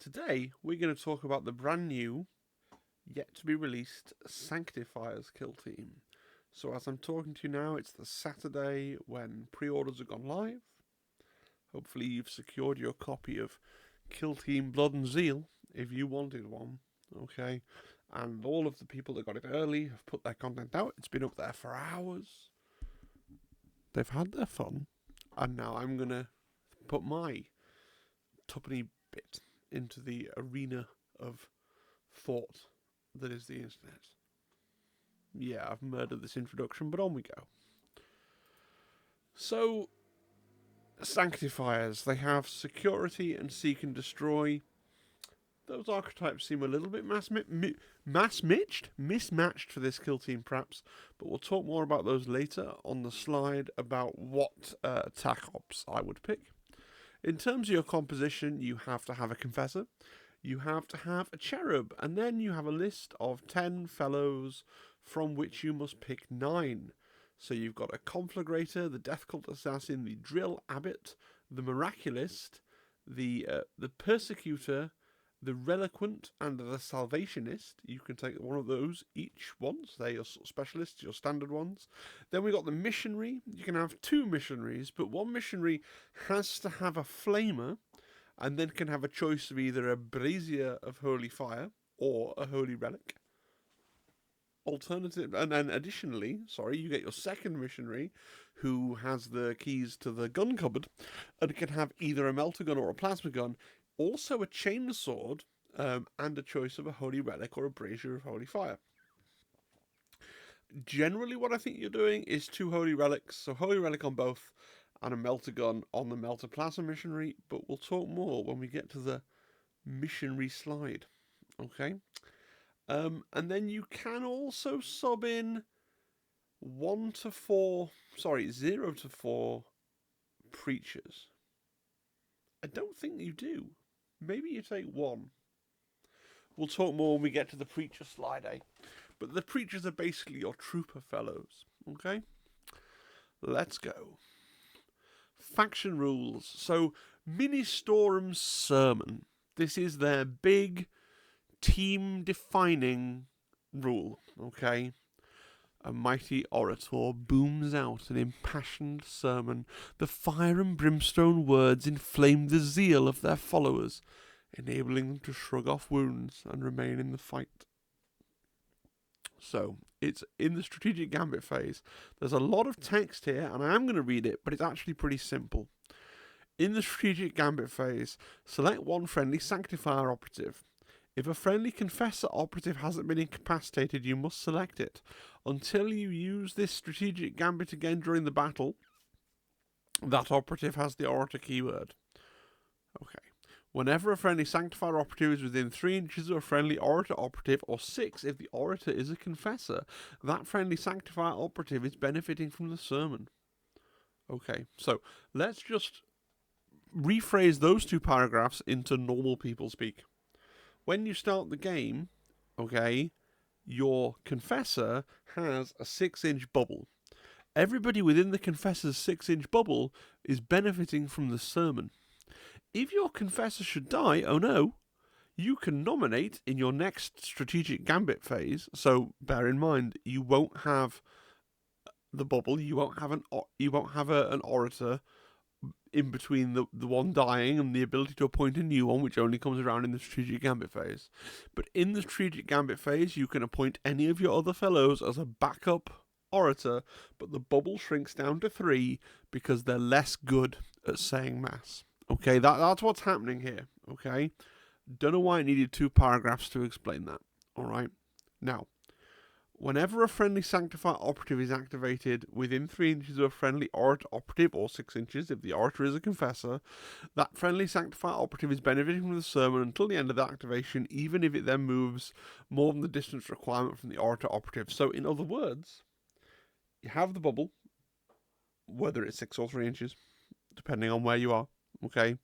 Today, we're going to talk about the brand new, yet to be released Sanctifiers kill team. So, as I'm talking to you now, it's the Saturday when pre orders have gone live. Hopefully, you've secured your copy of Kill Team Blood and Zeal if you wanted one. Okay, and all of the people that got it early have put their content out. It's been up there for hours. They've had their fun, and now I'm going to put my tuppenny bit into the arena of thought that is the internet. Yeah, I've murdered this introduction, but on we go. So, Sanctifiers, they have security and seek and destroy. Those archetypes seem a little bit mismatched for this kill team perhaps, but we'll talk more about those later on the slide about what Tac Ops I would pick. In terms of your composition, you have to have a Confessor, you have to have a Cherub, and then you have a list of 10 fellows from which you must pick 9. So you've got a Conflagrator, the Death Cult Assassin, the Drill Abbot, the Miraculist, the Persecutor, the Reliquant, and the Salvationist. You can take one of those each once. They're your specialists, your standard ones. Then we got the Missionary. You can have 2 missionaries, but one missionary has to have a flamer, and then can have a choice of either a brazier of holy fire or a holy relic. Alternative, and then additionally, you get your second missionary, who has the keys to the gun cupboard, and can have either a melter gun or a plasma gun. Also a chainsword, and a choice of a holy relic or a brazier of holy fire. Generally what I think you're doing is 2 holy relics, so holy relic on both, and a melter gun on the melter plasma missionary, but we'll talk more when we get to the missionary slide. Okay? And then you can also sub in 0 to 4 preachers. I don't think you do. Maybe you take 1. We'll talk more when we get to the preacher slide, eh? But the preachers are basically your trooper fellows, okay? Let's go. Faction rules. So, Ministorum's sermon. This is their big team-defining rule, okay? A mighty orator booms out an impassioned sermon. The fire and brimstone words inflame the zeal of their followers, enabling them to shrug off wounds and remain in the fight. So, it's in the strategic gambit phase. There's a lot of text here, and I am going to read it, but it's actually pretty simple. In the strategic gambit phase, select one friendly Sanctifier operative. If a friendly Confessor operative hasn't been incapacitated, you must select it. Until you use this strategic gambit again during the battle, that operative has the Orator keyword. Okay. Whenever a friendly Sanctifier operative is within 3 inches of a friendly Orator operative, or 6 if the Orator is a Confessor, that friendly Sanctifier operative is benefiting from the sermon. Okay, so let's just rephrase those 2 paragraphs into normal people speak. When you start the game, okay, your Confessor has a 6-inch bubble. Everybody within the Confessor's 6-inch bubble is benefiting from the sermon. If your Confessor should die, oh no, you can nominate in your next strategic gambit phase. So bear in mind, you won't have the bubble. You won't have an orator in between the one dying and the ability to appoint a new one, which only comes around in the strategic gambit phase. But in the strategic gambit phase, you can appoint any of your other fellows as a backup orator, but the bubble shrinks down to 3 because they're less good at saying mass. Okay, that's what's happening here, okay? Don't know why I needed 2 paragraphs to explain that, alright? Now, whenever a friendly Sanctifier operative is activated within 3 inches of a friendly Orator operative, or 6 inches if the Orator is a Confessor, that friendly Sanctifier operative is benefiting from the sermon until the end of the activation, even if it then moves more than the distance requirement from the Orator operative. So, in other words, you have the bubble, whether it's 6 or 3 inches, depending on where you are, okay?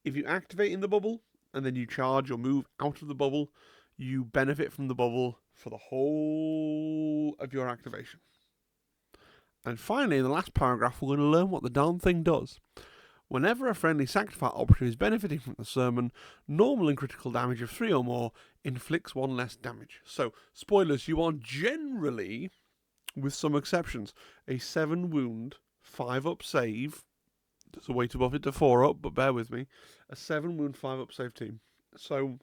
If you activate in the bubble, and then you charge or move out of the bubble, you benefit from the bubble for the whole of your activation. And finally, in the last paragraph, we're going to learn what the darn thing does. Whenever a friendly Sanctifier operative is benefiting from the sermon, normal and critical damage of 3 or more inflicts 1 less damage. So, spoilers, you are generally, with some exceptions, a 7 wound, 5 up save. There's a way to buff it to 4 up, but bear with me. A 7 wound, 5 up save team. So,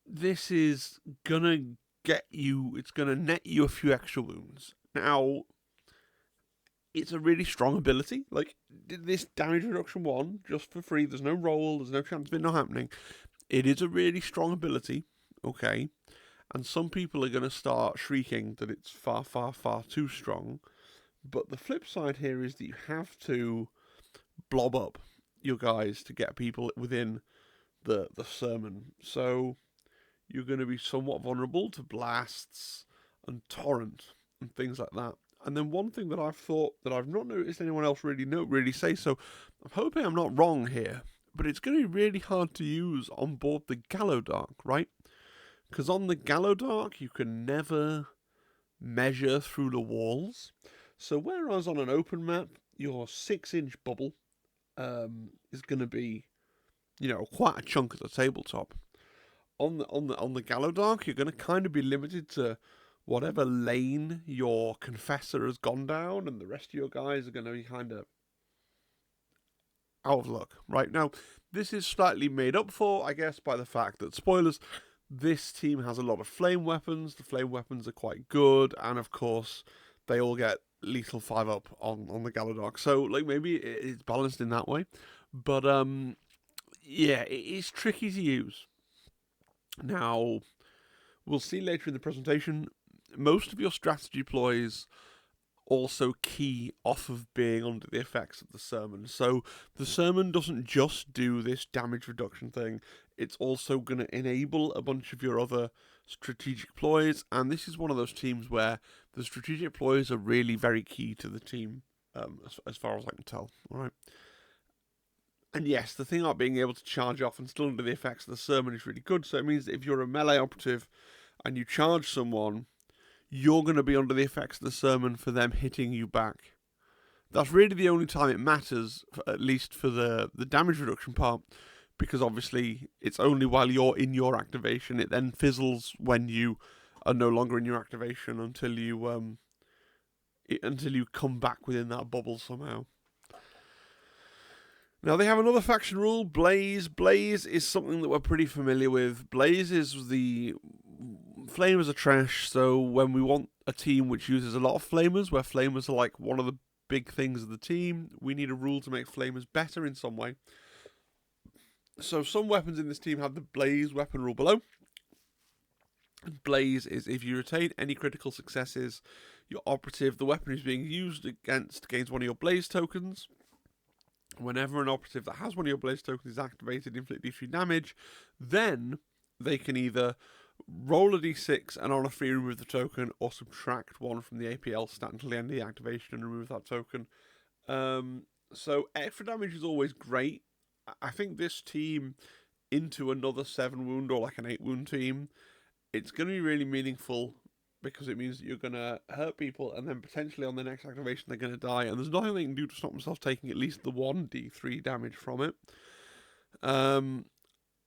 this is gonna get you, it's gonna net you a few extra wounds. Now, it's a really strong ability. Like, this damage reduction 1, just for free, there's no roll, there's no chance of it not happening. It is a really strong ability, okay? And some people are going to start shrieking that it's far, far, far too strong. But the flip side here is that you have to blob up your guys to get people within the sermon. So you're going to be somewhat vulnerable to blasts and torrent and things like that. And then one thing that I've thought that I've not noticed anyone else really say, so I'm hoping I'm not wrong here, but it's going to be really hard to use on board the Gallodark, right? Because on the Gallodark, you can never measure through the walls. So whereas on an open map, your 6-inch bubble is going to be, quite a chunk at the tabletop. On the Gallodark, you're going to kind of be limited to whatever lane your Confessor has gone down, and the rest of your guys are going to be kind of out of luck. Right, now, this is slightly made up for, I guess, by the fact that, spoilers, this team has a lot of flame weapons. The flame weapons are quite good, and of course, they all get lethal 5 up on the Gallodark. So, like, maybe it's balanced in that way. But, yeah, it is tricky to use. Now, we'll see later in the presentation, most of your strategy ploys also key off of being under the effects of the sermon. So the sermon doesn't just do this damage reduction thing, it's also going to enable a bunch of your other strategic ploys, and this is one of those teams where the strategic ploys are really very key to the team, as far as I can tell. Alright. And yes, the thing about being able to charge off and still under the effects of the sermon is really good, so it means that if you're a melee operative and you charge someone, you're going to be under the effects of the sermon for them hitting you back. That's really the only time it matters, at least for the damage reduction part, because obviously it's only while you're in your activation. It then fizzles when you are no longer in your activation until you come back within that bubble somehow. Now, they have another faction rule, Blaze. Blaze is something that we're pretty familiar with. Blaze is the flamers are trash, so when we want a team which uses a lot of flamers, where flamers are like one of the big things of the team, we need a rule to make flamers better in some way. So some weapons in this team have the Blaze weapon rule below. Blaze is if you retain any critical successes, your operative, the weapon is being used against gains one of your Blaze tokens. Whenever an operative that has one of your Blaze tokens is activated, inflict d3 damage, then they can either roll a d6 and on a 3 remove the token, or subtract 1 from the APL stat until the end of the activation and remove that token. So extra damage is always great. I think this team into another 7 wound or like an 8 wound team, it's going to be really meaningful, because it means that you're going to hurt people, and then potentially on the next activation they're going to die, and there's nothing they can do to stop themselves taking at least the 1d3 damage from it.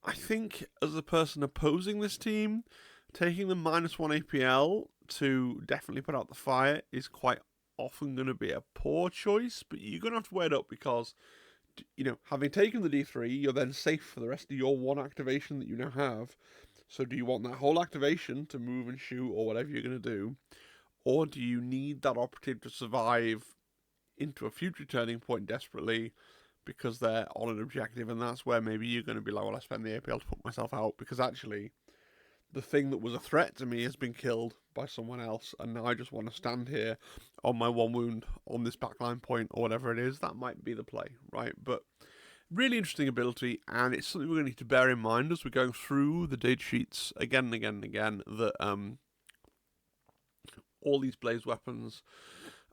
I think as a person opposing this team, taking the -1 APL to definitely put out the fire is quite often going to be a poor choice, but you're going to have to weigh it up, because, having taken the d3, you're then safe for the rest of your 1 activation that you now have. So do you want that whole activation to move and shoot or whatever you're going to do? Or do you need that operative to survive into a future turning point desperately because they're on an objective? And that's where maybe you're going to be like, well, I spend the APL to put myself out, because actually the thing that was a threat to me has been killed by someone else, and now I just want to stand here on my 1 wound on this backline point or whatever it is. That might be the play, right? But really interesting ability, and it's something we're going to need to bear in mind as we're going through the data sheets again and again and again, that all these Blaze weapons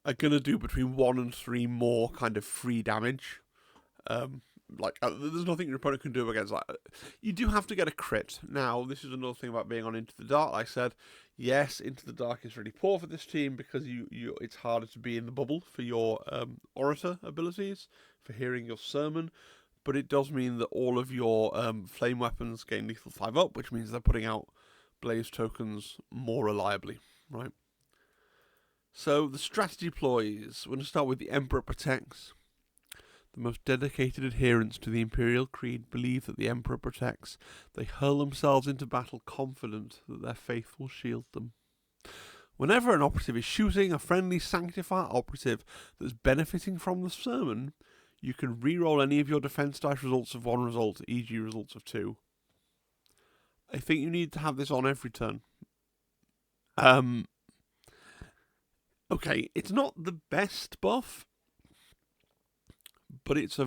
are going to do between 1 and 3 more kind of free damage There's nothing your opponent can do against that. You do have to get a crit. Now, this is another thing about being on Into the Dark. Like I said, yes, Into the Dark is really poor for this team because it's harder to be in the bubble for your Orator abilities, for hearing your sermon, but it does mean that all of your flame weapons gain lethal 5-up, which means they're putting out blaze tokens more reliably, right? So, the strategy ploys. We're going to start with the Emperor Protects. The most dedicated adherents to the Imperial Creed believe that the Emperor protects. They hurl themselves into battle confident that their faith will shield them. Whenever an operative is shooting a friendly Sanctifier operative that's benefiting from the sermon, you can reroll any of your defense dice results of 1 result, e.g. results of 2. I think you need to have this on every turn. Okay, it's not the best buff, but it's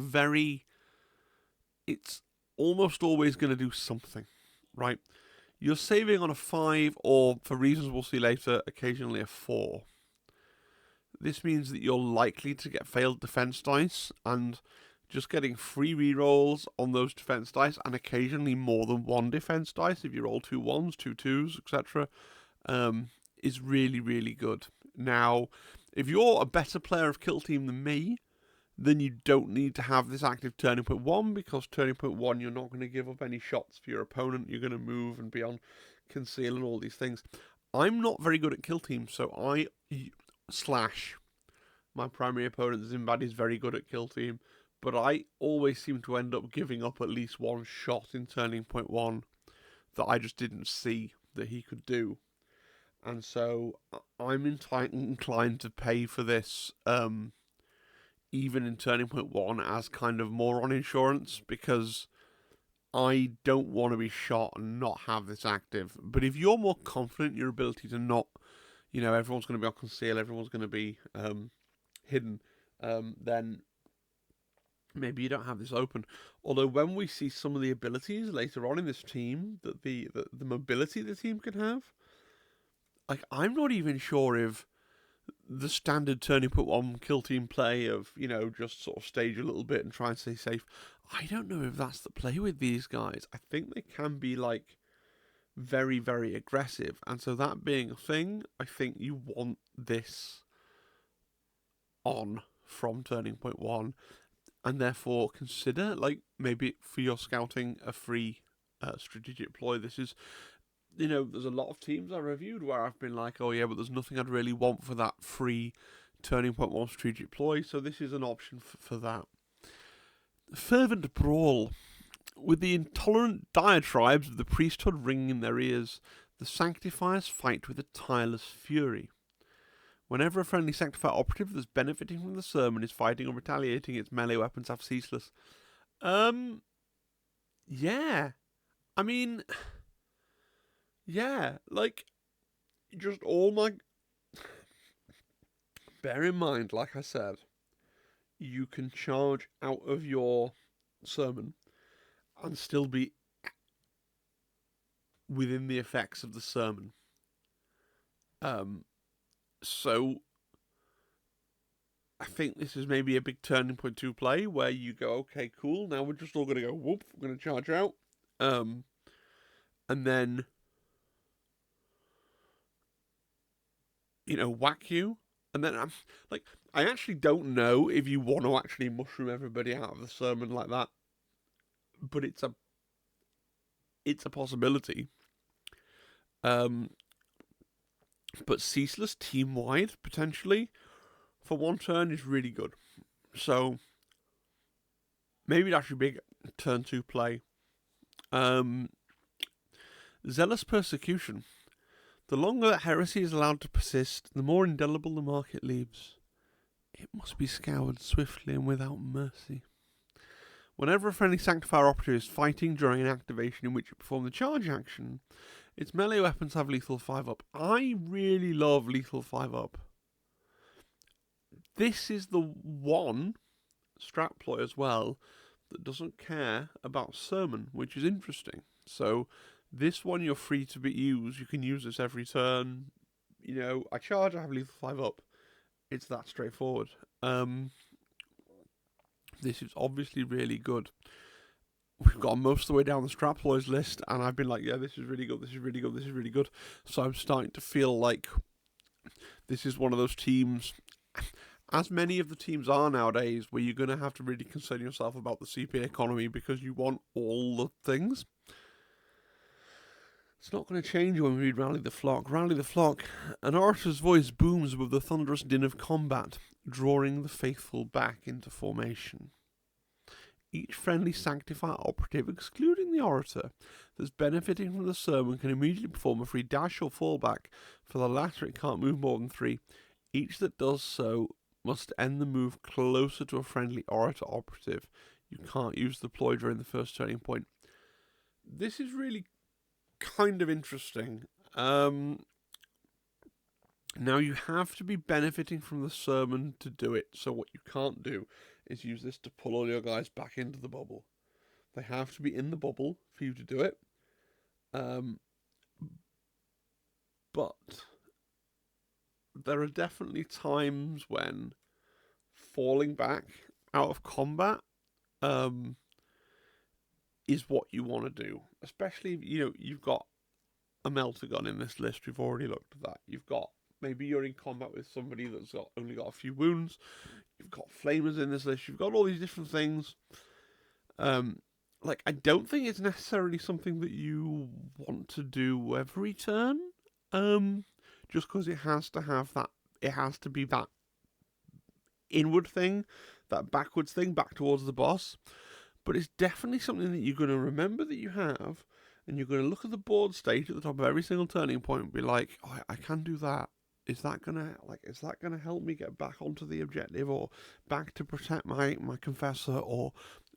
almost always going to do something, right? You're saving on a 5, or for reasons we'll see later, occasionally a 4. This means that you're likely to get failed defense dice, and just getting free rerolls on those defense dice, and occasionally more than 1 defense dice, if you roll 2 1s, 2 2s, etc., is really, really good. Now, if you're a better player of Kill Team than me, then you don't need to have this active Turning Point 1, because Turning Point 1, you're not going to give up any shots for your opponent. You're going to move and be on Conceal and all these things. I'm not very good at Kill Team, so my primary opponent, Zimbad, is very good at Kill Team, but I always seem to end up giving up at least 1 shot in Turning Point 1 that I just didn't see that he could do. And so I'm inclined to pay for this, even in Turning Point 1, as kind of moron insurance, because I don't want to be shot and not have this active. But if you're more confident in your ability to not, everyone's going to be on Conceal, everyone's going to be hidden, then maybe you don't have this open. Although when we see some of the abilities later on in this team, that the mobility the team can have, I'm not even sure if the standard Turning Point 1 Kill Team play of, just sort of stage a little bit and try and stay safe, I don't know if that's the play with these guys. I think they can be, very, very aggressive. And so that being a thing, I think you want this on from Turning Point 1, and therefore consider, maybe for your scouting, a free strategic ploy. This is, there's a lot of teams I reviewed where I've been like, oh yeah, but there's nothing I'd really want for that free Turning Point 1 strategic ploy, so this is an option for that. Fervent Brawl. With the intolerant diatribes of the priesthood ringing in their ears, the Sanctifiers fight with a tireless fury. Whenever a friendly Sanctifier operative that's benefiting from the sermon is fighting or retaliating, its melee weapons have ceaseless. Yeah. I mean, yeah, just all my... Bear in mind, like I said, you can charge out of your sermon and still be within the effects of the sermon. So I think this is maybe a big Turning Point 2 play where you go, okay, cool, now we're just all going to go, whoop, we're going to charge out. And then, whack you. And then I actually don't know if you want to actually mushroom everybody out of the sermon like that. But it's a possibility. But ceaseless team-wide, potentially, for 1 turn is really good. So, maybe that's your big turn 2 play. Zealous Persecution. The longer that heresy is allowed to persist, the more indelible the mark it leaves. It must be scoured swiftly and without mercy. Whenever a friendly Sanctifier operative is fighting during an activation in which you perform the charge action, its melee weapons have lethal 5-up. I really love lethal 5-up. This is the one strat ploy as well that doesn't care about sermon, which is interesting. So this one you're free to use. You can use this every turn. I charge, I have lethal 5-up. It's that straightforward. This is obviously really good. We've got most of the way down the Strat Ploys list, and I've been like, yeah, this is really good, this is really good, this is really good. So I'm starting to feel like this is one of those teams, as many of the teams are nowadays, where you're going to have to really concern yourself about the CP economy because you want all the things. It's not going to change when we read Rally the Flock. Rally the Flock. An orator's voice booms above the thunderous din of combat, drawing the faithful back into formation. Each friendly Sanctifier operative, excluding the orator, that's benefiting from the sermon can immediately perform a free dash or fallback. For the latter, it can't move more than 3. Each that does so must end the move closer to a friendly orator operative. You can't use the ploy during the first turning point. This is really kind of interesting. Now you have to be benefiting from the sermon to do it, so what you can't do is use this to pull all your guys back into the bubble. They have to be in the bubble for you to do it. But there are definitely times when falling back out of combat is what you want to do. Especially if you've got a melter gun in this list. We've already looked at that. You've got, maybe you're in combat with somebody that's only got a few wounds. You've got flamers in this list. You've got all these different things. I don't think it's necessarily something that you want to do every turn. Just because it has to have that. It has to be that inward thing, that backwards thing, back towards the boss. But it's definitely something that you're going to remember that you have, and you're going to look at the board state at the top of every single turning point and be like, oh, I can do that. Is that gonna help me get back onto the objective, or back to protect my Confessor, or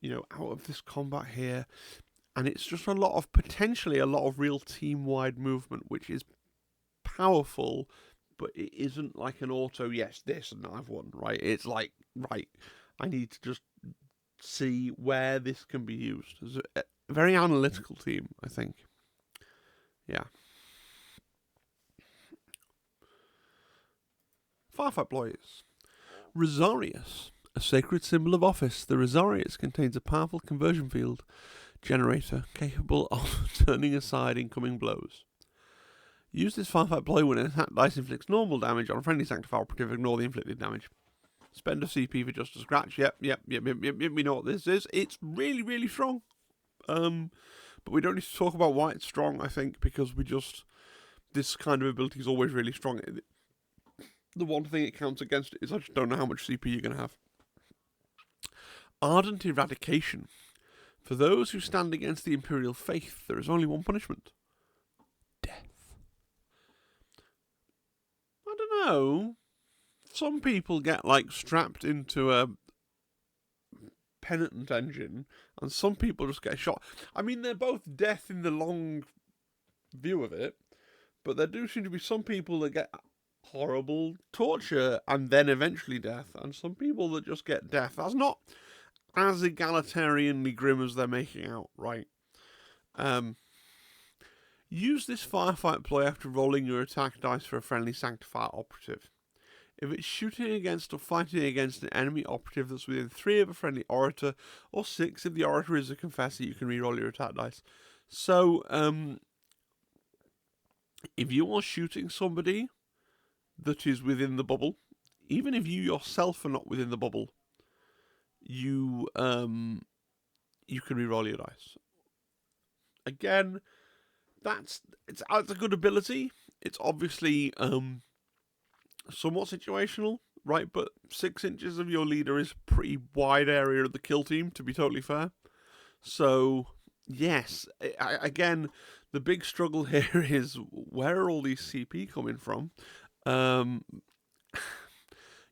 out of this combat here? And it's just potentially a lot of real team-wide movement, which is powerful, but it isn't like an auto, yes, this and I've won, right? It's like, right, I need to just see where this can be used. It's a very analytical team, I think. Yeah. FireFight Ploys. Rosarius. A sacred symbol of office, the Rosarius contains a powerful conversion field generator capable of turning aside incoming blows. Use this FireFight Ploy when an attack dice inflicts normal damage on a friendly Sanctifier operative. Ignore the inflicted damage. Spend a CP for just a scratch. Yep. We know what this is. It's really, really strong. But we don't need to talk about why it's strong, I think, because this kind of ability is always really strong. The one thing it counts against it is I just don't know how much CP you're going to have. Ardent Eradication. For those who stand against the Imperial Faith, there is only one punishment. Death. I don't know. Some people get, strapped into a penitent engine, and some people just get shot. I mean, they're both death in the long view of it, but there do seem to be some people that get horrible torture and then eventually death, and some people that just get death. That's not as egalitarianly grim as they're making out, right? Use this FireFight Ploy after rolling your attack dice for a friendly Sanctifier operative. If it's shooting against or fighting against an enemy operative that's within 3 of a friendly orator, or 6 if the orator is a Confessor, you can reroll your attack dice. So, if you are shooting somebody that is within the bubble, even if you yourself are not within the bubble, you can reroll your dice. Again, it's a good ability. It's obviously somewhat situational, right? But 6 inches of your leader is a pretty wide area of the kill team, to be totally fair. So, yes, again, the big struggle here is where are all these CP coming from?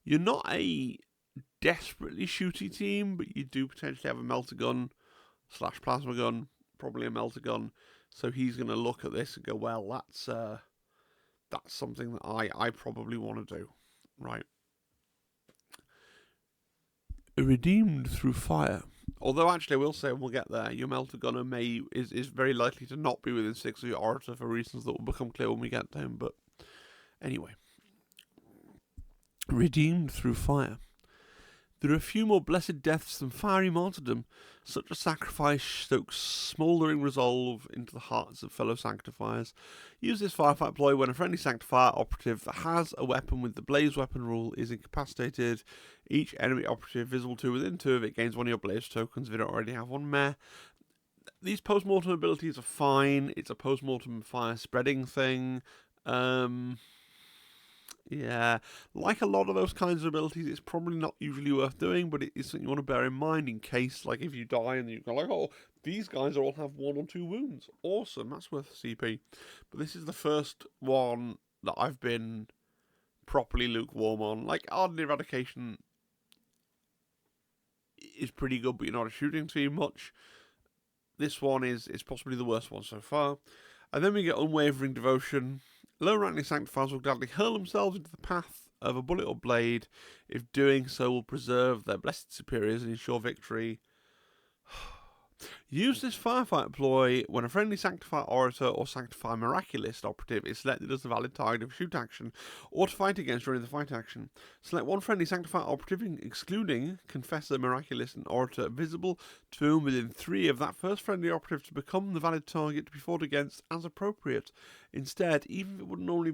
You're not a desperately shooty team, but you do potentially have a melter gun / plasma gun, probably a melter gun. So he's going to look at this and go, well, that's something that I probably want to do, right? Redeemed through fire. Although, actually, I will say, when we'll get there, your melter gunner is very likely to not be within 6 of your orator for reasons that will become clear when we get to him. But anyway. Redeemed through fire. There are a few more blessed deaths than fiery martyrdom. Such a sacrifice stokes smouldering resolve into the hearts of fellow Sanctifiers. Use this firefight ploy when a friendly Sanctifier operative that has a weapon with the blaze weapon rule is incapacitated. Each enemy operative visible to within 2 of it gains 1 of your blaze tokens if they don't already have one. Meh. These post-mortem abilities are fine. It's a post-mortem fire spreading thing. Yeah, like a lot of those kinds of abilities, it's probably not usually worth doing, but it is something you want to bear in mind in case, like, if you die and you go like, oh, these guys all have 1 or 2 wounds. Awesome, that's worth CP. But this is the first one that I've been properly lukewarm on. Like, Ardent Eradication is pretty good, but you're not shooting too much. This one is possibly the worst one so far. And then we get Unwavering Devotion. Low-ranking Sanctifiers will gladly hurl themselves into the path of a bullet or blade, if doing so will preserve their blessed superiors and ensure victory. Use this firefight ploy when a friendly Sanctifier Orator or Sanctifier Miraculist operative is selected as the valid target of a shoot action, or to fight against during the fight action. Select 1 friendly Sanctifier operative, excluding Confessor, Miraculist, and Orator, visible to whom within 3 of that first friendly operative to become the valid target to be fought against as appropriate. Instead, even if it wouldn't normally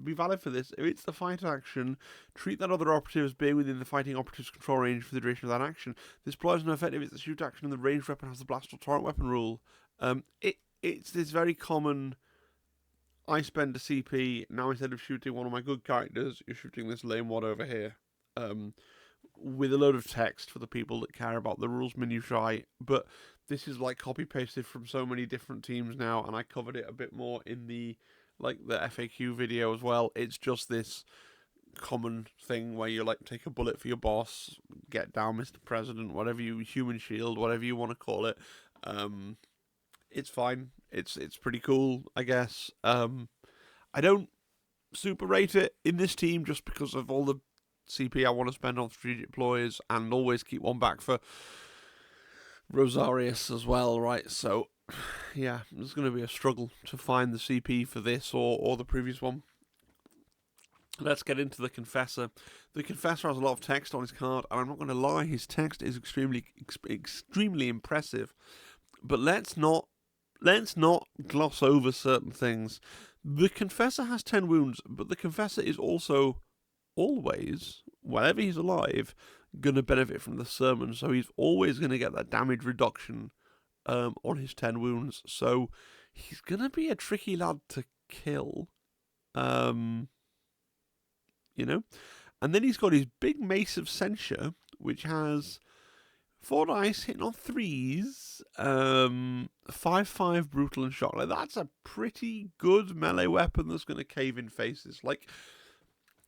be valid for this, if it's the fight action, treat that other operative as being within the fighting operative's control range for the duration of that action. This ploy is no effect if it's a shoot action and the ranged weapon has the blast or torrent weapon rule. It's this very common, I spend a CP, now instead of shooting one of my good characters, you're shooting this lame one over here. With a load of text for the people that care about the rules minutiae, but this is like copy-pasted from so many different teams now, and I covered it a bit more in the FAQ video as well. It's just this common thing where you take a bullet for your boss, get down Mr. President, whatever you, human shield, whatever you want to call it. It's fine. It's pretty cool, I guess. I don't super rate it in this team just because of all the CP I want to spend on strategic ploys, and always keep one back for Rosarius as well, right? So, yeah, there's going to be a struggle to find the CP for this or the previous one. Let's get into the Confessor. The Confessor has a lot of text on his card, and I'm not going to lie, his text is extremely impressive. But let's not gloss over certain things. The Confessor has 10 wounds, but the Confessor is also always, whenever he's alive, going to benefit from the sermon, so he's always going to get that damage reduction on his 10 wounds. So he's going to be a tricky lad to kill. You know? And then he's got his big Mace of Censure, which has 4 dice hitting on 3s, 5/5 brutal and shock. That's a pretty good melee weapon that's going to cave in faces.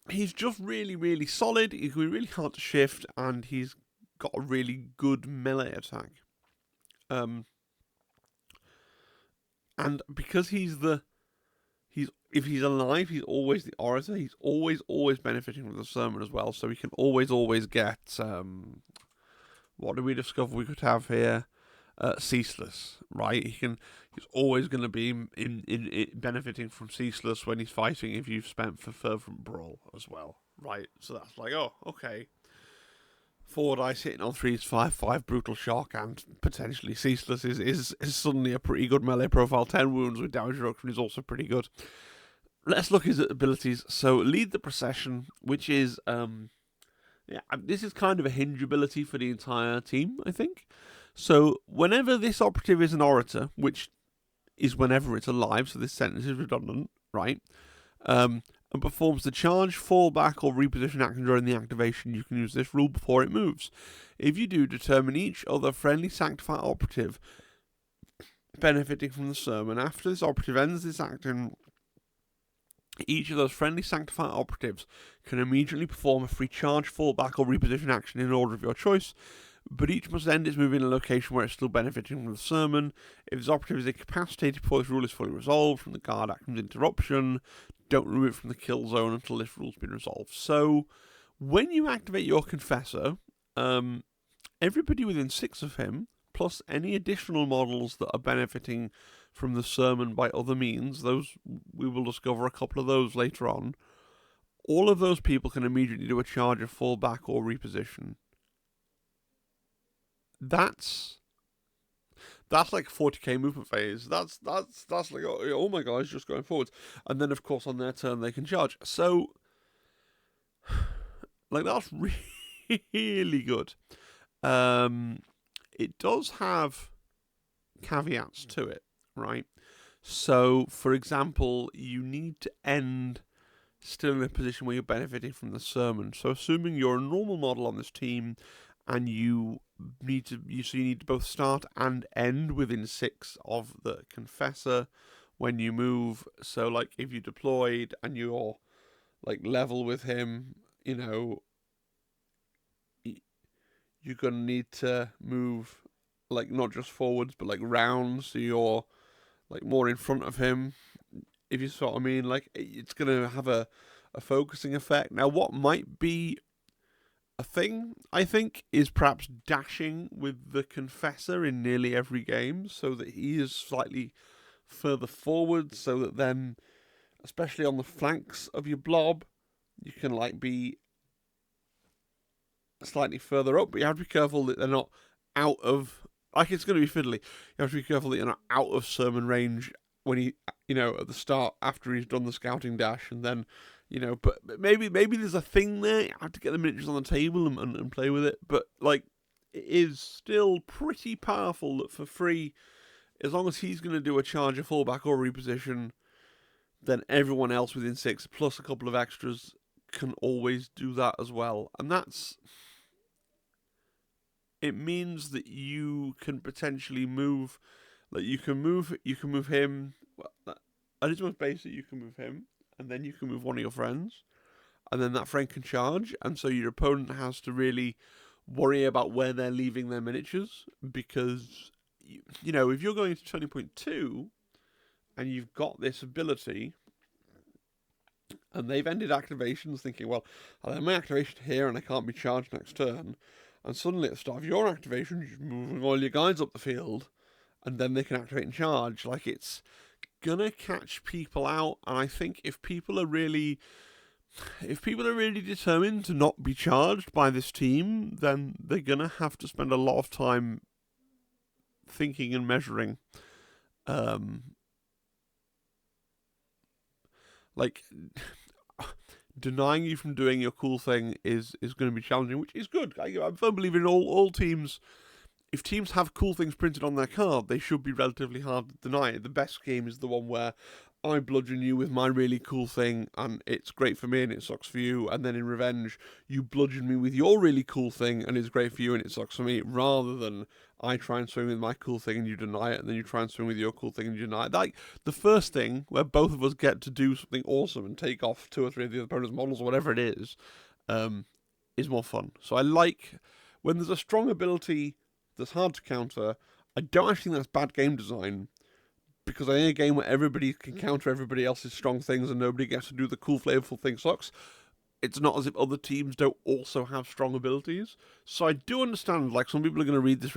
He's just really, really solid. He's going to be really hard to shift, and he's got a really good melee attack. And because if he's alive, he's always the Orator. He's always benefiting from the sermon as well. So he can always get, what do we discover we could have here? Ceaseless, right? He's always going to be in benefiting from Ceaseless when he's fighting if you've spent for Fervent Brawl as well, right? So that's oh, okay. 4 dice hitting on 3s, 5/5 brutal shock, and potentially Ceaseless is suddenly a pretty good melee profile. 10 wounds with damage reduction is also pretty good. Let's look at his abilities. So lead the procession, which is this is kind of a hinge ability for the entire team, I think. So whenever this operative is an Orator, which is whenever it's alive, so this sentence is redundant, right? And performs the charge, fall back, or reposition action during the activation, you can use this rule before it moves. If you do, determine each other friendly Sanctifier operative benefiting from the sermon. After this operative ends this action, each of those friendly Sanctifier operatives can immediately perform a free charge, fall back, or reposition action in order of your choice, but each must end its move in a location where it's still benefiting from the sermon. If this operative is incapacitated before this rule is fully resolved from the guard action's interruption, don't remove it from the kill zone until this rule's been resolved. So, when you activate your Confessor, everybody within 6 of him, plus any additional models that are benefiting from the sermon by other means, those we will discover a couple of those later on, all of those people can immediately do a charge, a fall back, or reposition. that's like 40k movement phase. That's like, oh my god, it's just going forwards. And then of course on their turn they can charge. So like that's really good. It does have caveats to it, right? So for example, you need to end still in a position where you're benefiting from the sermon. So assuming you're a normal model on this team and you need to both start and end within 6 of the Confessor when you move. So like if you deployed and you're like level with him, you know, you're gonna need to move like not just forwards but like round, so you're like more in front of him, if you sort of mean. Like it's gonna have a focusing effect. Now what might be a thing, I think, is perhaps dashing with the Confessor in nearly every game so that he is slightly further forward, so that then, especially on the flanks of your blob, you can like be slightly further up, but you have to be careful that they're not out of, like it's going to be fiddly, you have to be careful that you're not out of sermon range when he, you know, at the start after he's done the scouting dash, and then, you know, but maybe there's a thing there. You have to get the miniatures on the table and play with it. But like, it is still pretty powerful that for free, as long as he's going to do a charge, a fallback, or reposition, then everyone else within 6 plus a couple of extras can always do that as well. And it means that you can potentially move, like you can move him. Well, at his most basic, you can move him, and then you can move one of your friends, and then that friend can charge, and so your opponent has to really worry about where they're leaving their miniatures, because, you know, if you're going to turning point 2, and you've got this ability, and they've ended activations thinking, well, I'll have my activation here, and I can't be charged next turn, and suddenly at the start of your activation, you're moving all your guys up the field, and then they can activate and charge. Like, it's gonna catch people out, and I think if people are really determined to not be charged by this team, then they're gonna have to spend a lot of time thinking and measuring. Like, denying you from doing your cool thing is going to be challenging, which is good. I'm a firm believer in all teams. If teams have cool things printed on their card, they should be relatively hard to deny. The best game is the one where I bludgeon you with my really cool thing, and it's great for me and it sucks for you, and then in revenge, you bludgeon me with your really cool thing, and it's great for you and it sucks for me, rather than I try and swing with my cool thing and you deny it, and then you try and swing with your cool thing and you deny it. Like, the first thing, where both of us get to do something awesome and take off 2 or 3 of the opponent's models or whatever it is more fun. So I like when there's a strong ability that's hard to counter. I don't actually think that's bad game design, because I think a game where everybody can counter everybody else's strong things and nobody gets to do the cool, flavorful thing sucks. It's not as if other teams don't also have strong abilities. So I do understand, like, some people are going to read this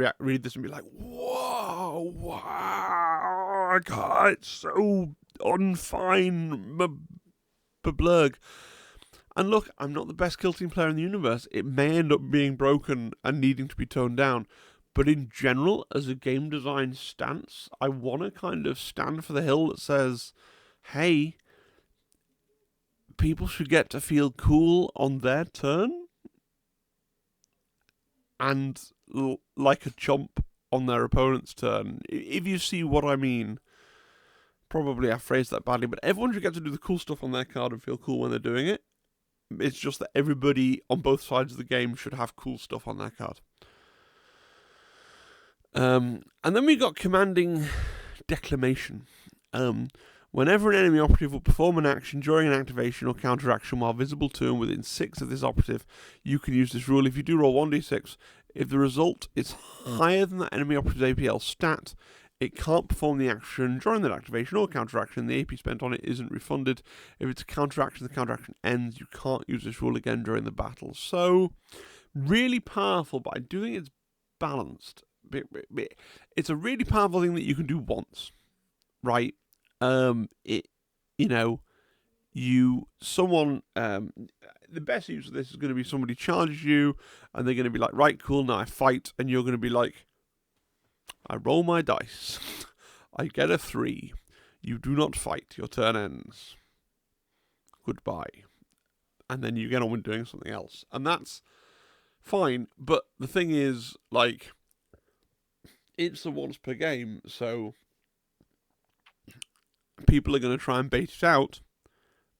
and be like, whoa, wow, God, it's so unfine, blurg. And look, I'm not the best kill team player in the universe. It may end up being broken and needing to be toned down. But in general, as a game design stance, I want to kind of stand for the hill that says, hey, people should get to feel cool on their turn and like a chump on their opponent's turn. If you see what I mean. Probably I phrased that badly, but everyone should get to do the cool stuff on their card and feel cool when they're doing it. It's just that everybody on both sides of the game should have cool stuff on their card. And then we got Commanding Declamation. Whenever an enemy operative will perform an action during an activation or counteraction while visible to and within 6 of this operative, you can use this rule. If you do roll 1d6, if the result is higher than that enemy operative's APL stat, it can't perform the action during that activation or counteraction. The AP spent on it isn't refunded. If it's a counteraction, the counteraction ends. You can't use this rule again during the battle. So, really powerful, but I do think it's balanced. It's a really powerful thing that you can do once, right? the best use of this is going to be somebody charges you, and they're going to be like, right, cool, now I fight, and you're going to be like, I roll my dice, I get a 3, you do not fight, your turn ends, goodbye, and then you get on with doing something else, and that's fine. But the thing is, like, it's the once per game, so people are going to try and bait it out,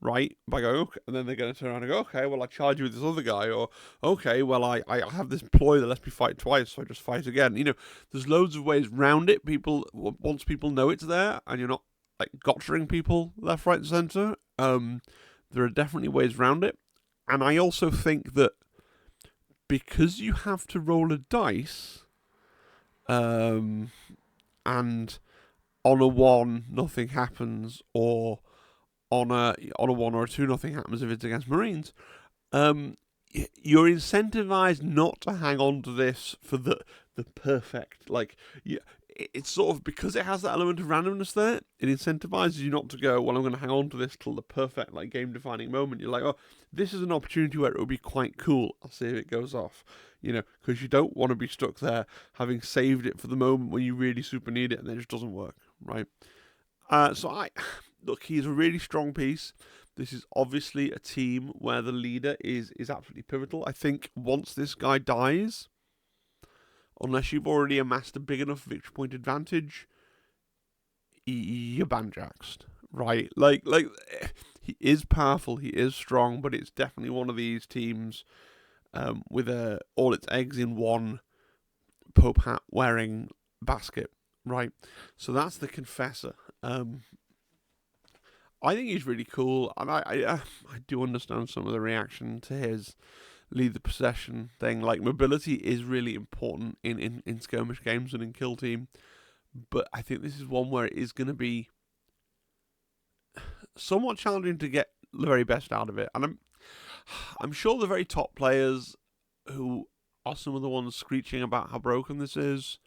right, by going, okay, and then they're going to turn around and go, okay, well, I charge you with this other guy, or, okay, well, I have this ploy that lets me fight twice, so I just fight again. You know, there's loads of ways round it. Once people know it's there, and you're not, like, gotchering people left, right, and centre, there are definitely ways round it. And I also think that because you have to roll a dice, and on a 1, nothing happens, or on a 1 or a 2, nothing happens if it's against Marines. You're incentivized not to hang on to this for the perfect, like, it's sort of, because it has that element of randomness there, it incentivizes you not to go, well, I'm going to hang on to this till the perfect, like, game-defining moment. You're like, oh, this is an opportunity where it would be quite cool. I'll see if it goes off, you know, because you don't want to be stuck there having saved it for the moment when you really super need it, and then it just doesn't work, right? Look, he's a really strong piece. This is obviously a team where the leader is absolutely pivotal. I think once this guy dies, unless you've already amassed a big enough victory point advantage, you're banjaxed, right? Like he is powerful, he is strong, but it's definitely one of these teams with all its eggs in one Pope hat wearing basket, right? So that's the Confessor. I think he's really cool, and I do understand some of the reaction to his lead the procession thing. Like, mobility is really important in skirmish games and in kill team, but I think this is one where it is going to be somewhat challenging to get the very best out of it. And I'm sure the very top players, who are some of the ones screeching about how broken this is,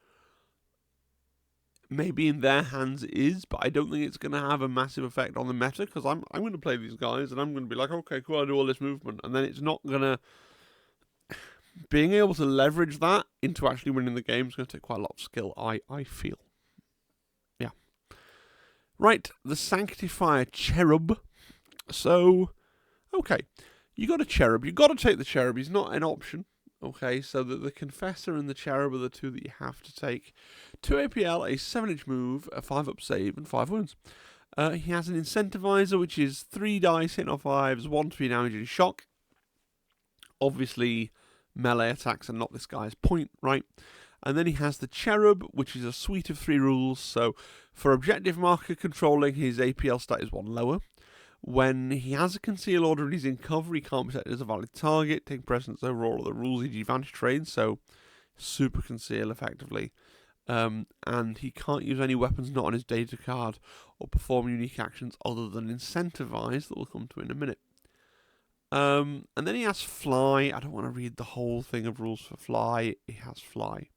maybe in their hands it is, but I don't think it's going to have a massive effect on the meta, because I'm going to play these guys and I'm going to be like, okay, cool, I do all this movement, and then it's not going to... Being able to leverage that into actually winning the game is going to take quite a lot of skill, I feel. Yeah. Right, the Sanctifier Cherub. So, okay, you got a Cherub. You got to take the Cherub. He's not an option. Okay, so the Confessor and the Cherub are the two that you have to take. 2 APL, a 7-inch move, a 5-up save, and 5 wounds. He has an Incentivizer, which is 3 dice, hit on 5s, 1-3 damage and shock. Obviously, melee attacks are not this guy's point, right? And then he has the Cherub, which is a suite of 3 rules. So, for objective marker controlling, his APL stat is 1 lower. When he has a conceal order and he's in cover, he can't be set as a valid target, take precedence over all of the rules, e.g. advantage trades, so super conceal effectively. And he can't use any weapons not on his data card or perform unique actions other than incentivize, that we'll come to in a minute. And then he has Fly. I don't want to read the whole thing of rules for Fly. He has Fly.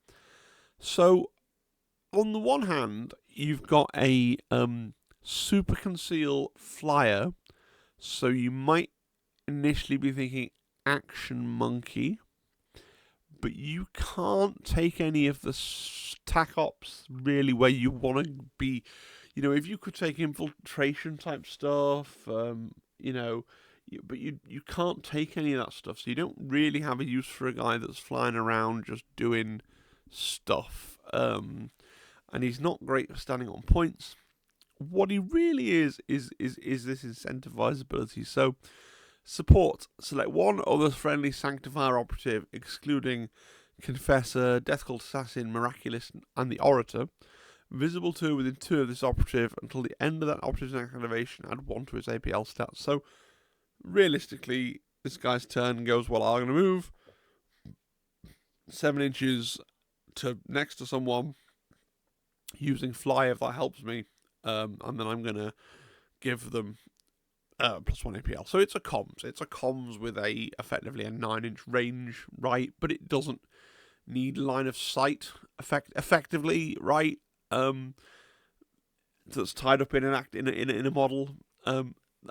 So, on the one hand, you've got a super conceal flyer, so you might initially be thinking action monkey, but you can't take any of the tac ops really where you want to be. You know, if you could take infiltration type stuff, you know, but you can't take any of that stuff, so you don't really have a use for a guy that's flying around just doing stuff, and he's not great for standing on points. What he really is this incentivize ability. So, support. Select one other friendly Sanctifier operative, excluding Confessor, Death Cult Assassin, Miraculist, and the Orator. Visible to within 2 of this operative until the end of that operative's activation. Add 1 to his APL stats. So, realistically, this guy's turn goes, well, I'm going to move 7 inches to next to someone using Fly if that helps me. And then I'm going to give them +1 APL. So it's a comms. It's a comms with effectively a 9-inch range, right? But it doesn't need line of sight effectively, right? That's tied up in a model.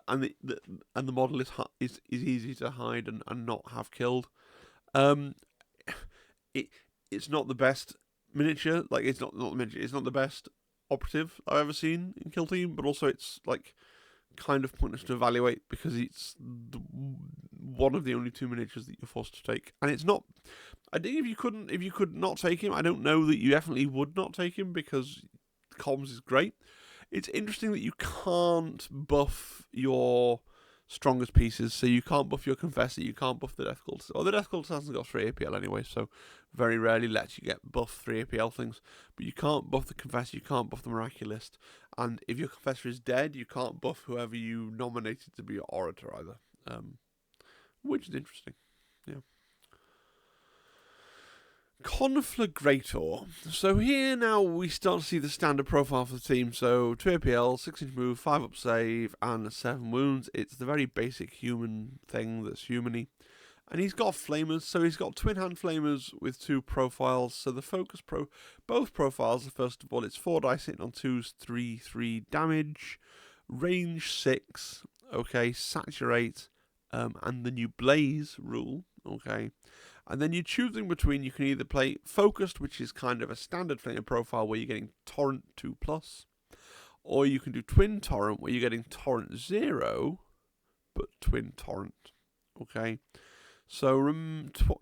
and the model is easy to hide and not have killed. It's not the best miniature. Like it's not the miniature. It's not the best operative I've ever seen in Kill Team, but also it's like kind of pointless to evaluate because it's one of the only 2 miniatures that you're forced to take, and it's not. I think if you could not take him, I don't know that you definitely would not take him because comms is great. It's interesting that you can't buff your strongest pieces, so you can't buff your Confessor, you can't buff the Death Cult. Well, the Death Cult hasn't got 3 APL anyway, so very rarely lets you get buff 3 APL things. But you can't buff the Confessor, you can't buff the Miraculist, and if your Confessor is dead, you can't buff whoever you nominated to be your Orator either, which is interesting. Yeah. Conflagrator. So here now we start to see the standard profile for the team. So 2 APL, 6-inch move, 5 up save, and 7 wounds. It's the very basic human thing that's humany. And he's got flamers, so he's got twin hand flamers with 2 profiles. So the focus both profiles, first of all, it's 4 dice hitting on 2s, 3 damage, range 6, okay, saturate, and the new blaze rule, okay. And then you're choosing between, you can either play Focused, which is kind of a standard flamer profile where you're getting Torrent 2+, or you can do Twin Torrent where you're getting Torrent 0, but Twin Torrent. Okay, so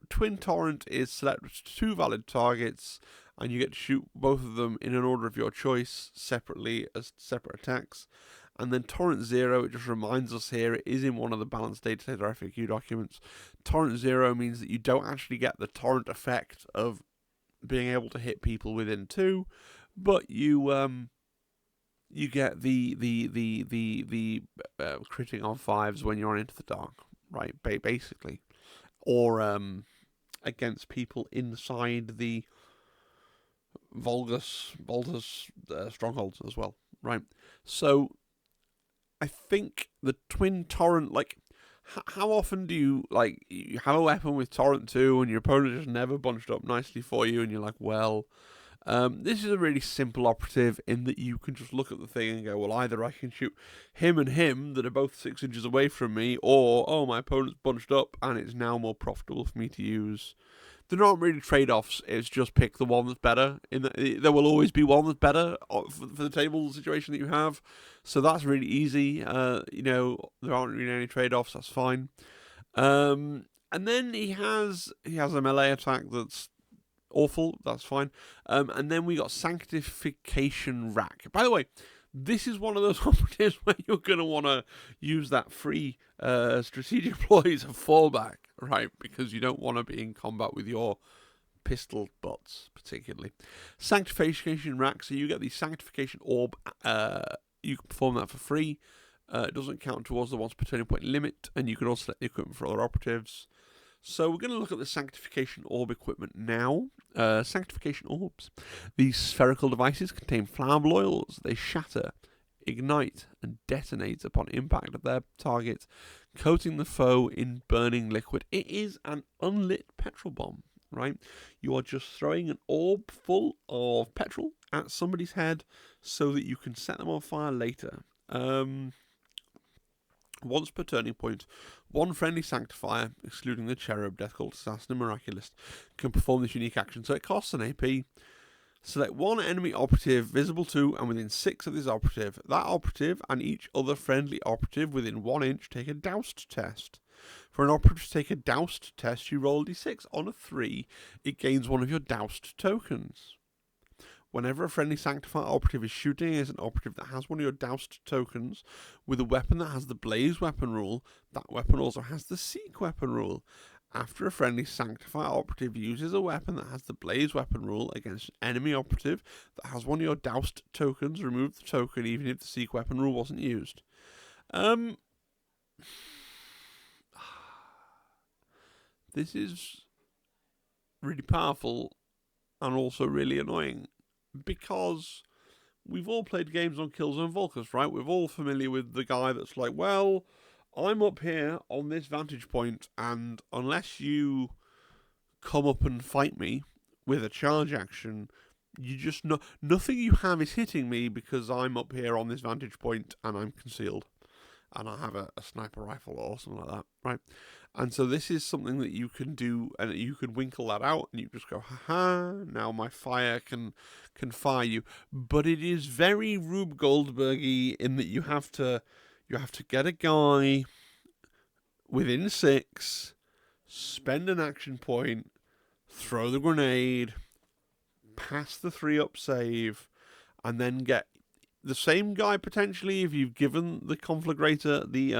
Twin Torrent is select 2 valid targets, and you get to shoot both of them in an order of your choice, separately as separate attacks. And then Torrent 0, it just reminds us here, it is in one of the balanced data FAQ documents. Torrent 0 means that you don't actually get the torrent effect of being able to hit people within 2, but you get the critting on 5s when you're on Into the Dark, right? Basically, or against people inside the Voltus strongholds as well, right? So I think the Twin Torrent, like, how often do you have a weapon with Torrent 2 and your opponent just never bunched up nicely for you, and you're like, well, this is a really simple operative in that you can just look at the thing and go, well, either I can shoot him and him that are both 6 inches away from me, or, oh, my opponent's bunched up and it's now more profitable for me to use. There aren't really trade-offs, it's just pick the one that's better. There will always be one that's better for the table situation that you have, so that's really easy. There aren't really any trade-offs, that's fine. And then he has a melee attack that's awful, that's fine. And then we got Sanctification Rack. By the way, this is one of those operatives where you're going to want to use that free strategic ploy as a fallback, right? Because you don't want to be in combat with your pistol butts, particularly. Sanctification Rack, so you get the Sanctification Orb. You can perform that for free. It doesn't count towards the once per turning point limit, and you can also select the equipment for other operatives. So we're going to look at the Sanctification Orb equipment now. Sanctification Orbs. These spherical devices contain flammable oils. They shatter, ignite, and detonate upon impact of their target, coating the foe in burning liquid. It is an unlit petrol bomb, right? You are just throwing an orb full of petrol at somebody's head so that you can set them on fire later. Once per turning point, one friendly Sanctifier, excluding the Cherub, Death Cult, Assassin, and Miraculist, can perform this unique action, so it costs an AP. Select one enemy operative visible to and within 6 of this operative. That operative and each other friendly operative within 1 inch take a doused test. For an operative to take a doused test, you roll a d6. On a 3, it gains one of your doused tokens. Whenever a friendly Sanctifier operative is shooting as an operative that has one of your doused tokens with a weapon that has the Blaze weapon rule, that weapon also has the Seek weapon rule. After a friendly Sanctifier operative uses a weapon that has the Blaze weapon rule against an enemy operative that has one of your doused tokens, remove the token even if the Seek weapon rule wasn't used. This is really powerful and also really annoying, because we've all played games on Killzone Volkers, right? We're all familiar with the guy that's like, well, I'm up here on this vantage point, and unless you come up and fight me with a charge action, you just nothing you have is hitting me because I'm up here on this vantage point and I'm concealed. and I have a sniper rifle or something like that, right? And so this is something that you can do, and you can winkle that out, and you just go, haha, now my fire can fire you. But it is very Rube Goldberg-y in that you have to get a guy within 6, spend an action point, throw the grenade, pass the 3-up save, and then get the same guy potentially if you've given the Conflagrator the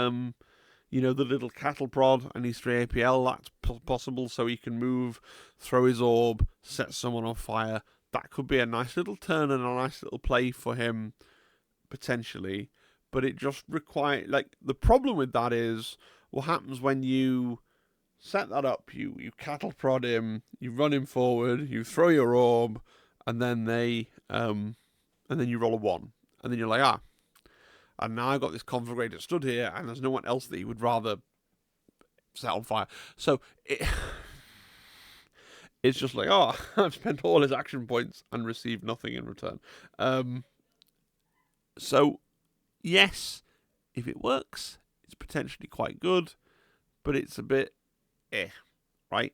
the little cattle prod and he's 3 APL. That's possible, so he can move, throw his orb, set someone on fire. That could be a nice little turn and a nice little play for him potentially. But it just requires, like, the problem with that is what happens when you set that up. You cattle prod him, you run him forward, you throw your orb, and then you roll a 1, and then you're like, and now I've got this Conflagrator stood here, and there's no one else that you would rather set on fire. So it's just like, I've spent all his action points and received nothing in return. So yes, if it works, it's potentially quite good, but it's a bit right?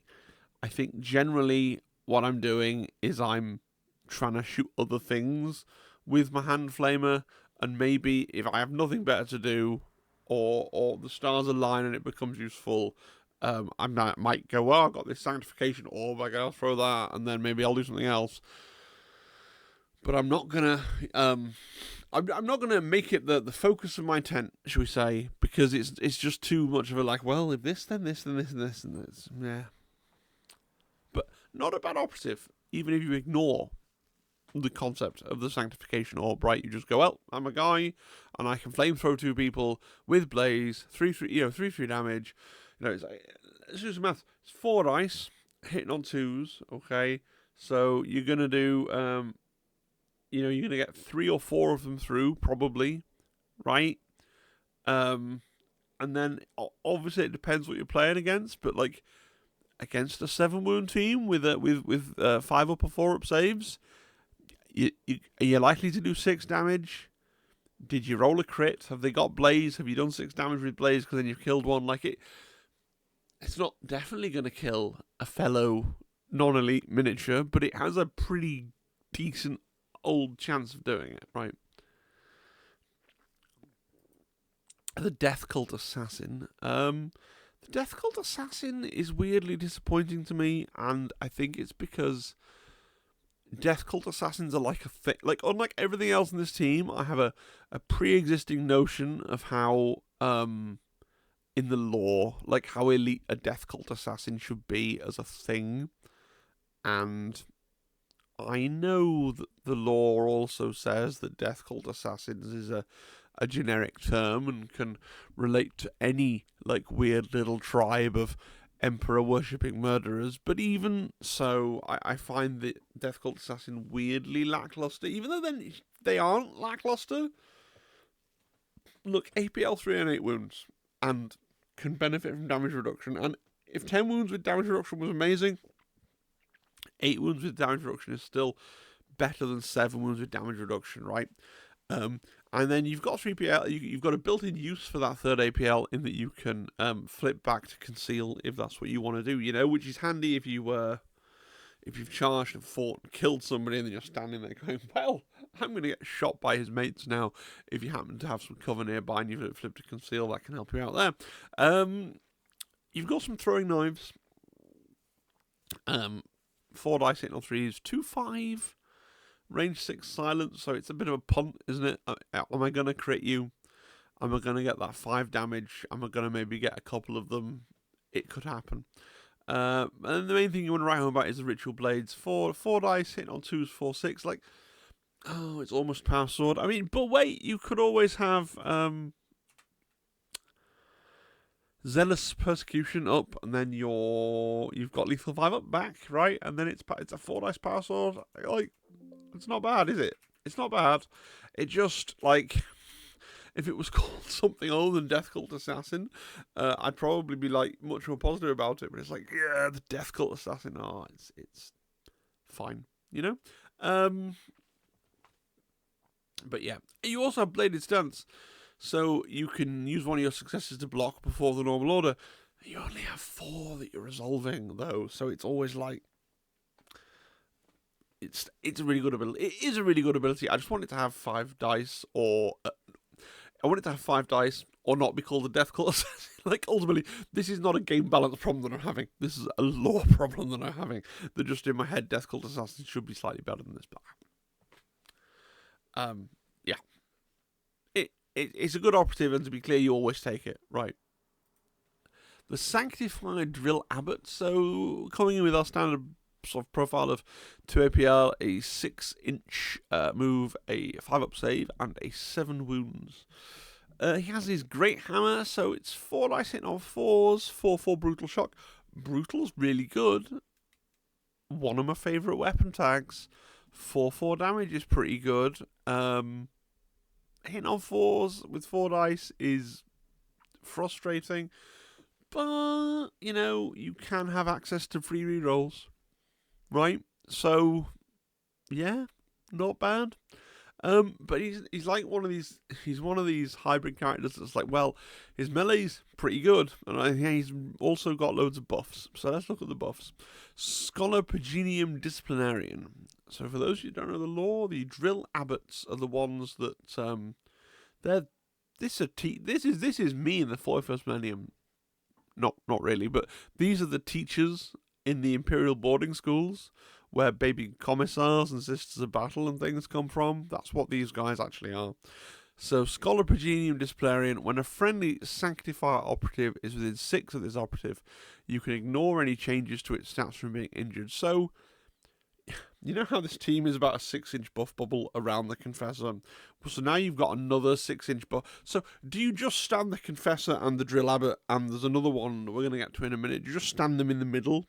I think generally what I'm doing is I'm trying to shoot other things with my hand flamer, and maybe if I have nothing better to do, or the stars align and it becomes useful, I might go, well, I've got this sanctification orb, I'll throw that, and then maybe I'll do something else. But I'm not gonna, I'm not gonna make it the focus of my tent, shall we say, because it's just too much of a like, well, if this, then this, then this, and this, and this, yeah. But not a bad operative, even if you ignore the concept of the sanctification orb, right? You just go, well, I'm a guy, and I can flamethrow 2 people with blaze, 3/3 damage. It's like, let's do some math. It's 4 dice hitting on 2s, okay? So you're gonna do, you're gonna get 3 or 4 of them through, probably, right? And then obviously it depends what you're playing against, but like against a 7 wound team with 5 up or 4 up saves. Are you likely to do 6 damage? Did you roll a crit? Have they got blaze? Have you done 6 damage with blaze because then you've killed one? Like it's not definitely going to kill a fellow non-elite miniature, but it has a pretty decent old chance of doing it, right? The Death Cult Assassin. The Death Cult Assassin is weirdly disappointing to me, and I think it's because Death Cult Assassins are like a thing. Like, unlike everything else in this team, I have a pre-existing notion of how, in the lore, like how elite a Death Cult Assassin should be as a thing. And I know that the lore also says that Death Cult Assassins is a generic term and can relate to any, like, weird little tribe of Emperor worshipping murderers, but even so, I find the Death Cult Assassin weirdly lackluster, even though then they aren't lackluster. Look, APL 3 and 8 wounds, and can benefit from damage reduction, and if 10 wounds with damage reduction was amazing, 8 wounds with damage reduction is still better than 7 wounds with damage reduction, right? And then you've got 3PL, you've got a built-in use for that 3rd APL in that you can flip back to conceal if that's what you want to do, which is handy if you've charged and fought and killed somebody and then you're standing there going, well, I'm going to get shot by his mates now. If you happen to have some cover nearby and you've flipped to conceal, that can help you out there. You've got some throwing knives. 4 dice hitting on 3s, 2/5. Range 6 silence, so it's a bit of a punt, isn't it? Am I going to crit you? Am I going to get that 5 damage? Am I going to maybe get a couple of them? It could happen. And the main thing you want to write home about is the Ritual Blades. 4 dice, hitting on 2s, 4, 6. Like, it's almost Power Sword. I mean, but wait, you could always have Zealous Persecution up, and then you've got Lethal 5 up back, right? And then it's a 4 dice Power Sword. Like, it's not bad, is it? It's not bad. It just, like, if it was called something other than Death Cult Assassin, I'd probably be, like, much more positive about it. But it's like, yeah, the Death Cult Assassin, it's fine, But yeah, you also have Bladed Stance. So you can use one of your successes to block before the normal order. You only have 4 that you're resolving, though, so it's always like... It's a really good ability. It is a really good ability. I just want it to have 5 dice, or... I want it to have 5 dice, or not be called a Death Cult Assassin. Like, ultimately, this is not a game balance problem that I'm having. This is a lore problem that I'm having. That just in my head, Death Cult Assassin should be slightly better than this. But, yeah. It's a good operative, and to be clear, you always take it. Right. The Sanctifier Drill Abbot. So, coming in with our standard sort of profile of 2 APL, a 6-inch move, a 5-up save, and a 7 wounds. He has his Great Hammer, so it's 4 dice hitting on 4s, 4/4 Brutal Shock. Brutal's really good. One of my favourite weapon tags. 4/4 damage is pretty good. Hitting on 4s with 4 dice is frustrating. But, you know, you can have access to free rerolls. Right? So, yeah, not bad. But he's like one of these hybrid characters that's like, well, his melee's pretty good, and he's also got loads of buffs. So let's look at the buffs. Scholar Paginium Disciplinarian. So for those who don't know the lore, the Drill Abbots are the ones that this is me in the 41st millennium. Not really, but these are the teachers in the Imperial boarding schools where baby commissars and sisters of battle and things come from. That's what these guys actually are. So, Scholar Paginium Disciplinarian. When a friendly Sanctifier operative is within 6 of this operative, you can ignore any changes to its stats from being injured. So, you know how this team is about a 6-inch buff bubble around the Confessor? So now you've got another 6-inch buff. So do you just stand the Confessor and the Drill Abbot, and there's another one that we're going to get to in a minute, do you just stand them in the middle?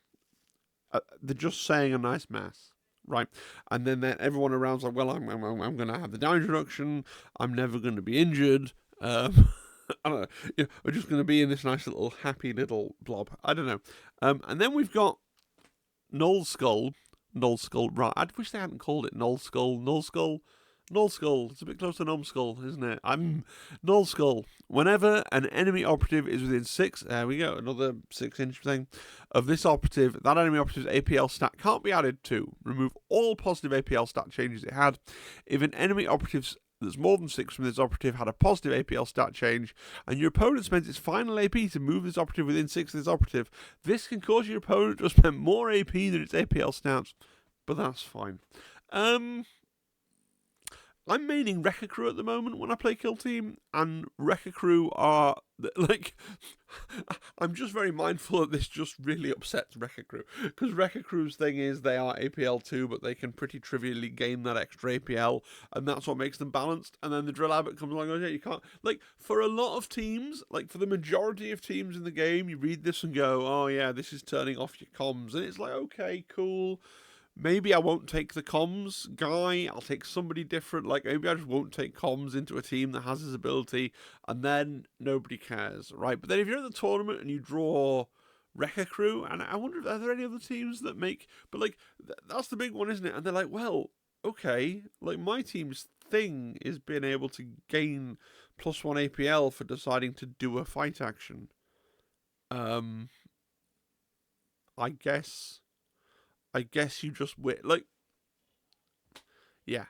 They're just saying a nice mass, right? And then everyone around's like, well, I'm going to have the damage reduction. I'm never going to be injured. I don't know. You know, we're just going to be in this nice little happy little blob. I don't know. And then we've got Null Skull. Right, I wish they hadn't called it Null Skull. It's a bit close to Numbskull, isn't it? Null Skull. Whenever an enemy operative is within 6, there we go, another 6-inch thing, of this operative, that enemy operative's APL stat can't be added to. Remove all positive APL stat changes it had. If an enemy operative that's more than 6 from this operative had a positive APL stat change, and your opponent spends its final AP to move this operative within 6 of this operative, this can cause your opponent to spend more AP than its APL stats, but that's fine. I'm maining Wrecker Crew at the moment when I play Kill Team, and Wrecker Crew are, like, I'm just very mindful that this just really upsets Wrecker Crew, because Wrecker Crew's thing is they are APL 2, but they can pretty trivially gain that extra APL, and that's what makes them balanced, and then the Drill Abbot comes along and goes, yeah, you can't, like, for a lot of teams, like, for the majority of teams in the game, you read this and go, oh yeah, this is turning off your comms, and it's like, okay, cool. Maybe I won't take the comms guy, I'll take somebody different, like maybe I just won't take comms into a team that has his ability, and then nobody cares, right? But then if you're in the tournament and you draw Wrecker Crew, and I wonder if are there any other teams that make, but like, that's the big one, isn't it? And they're like, well, okay, like my team's thing is being able to gain +1 APL for deciding to do a fight action. I guess you just win. Like, yeah,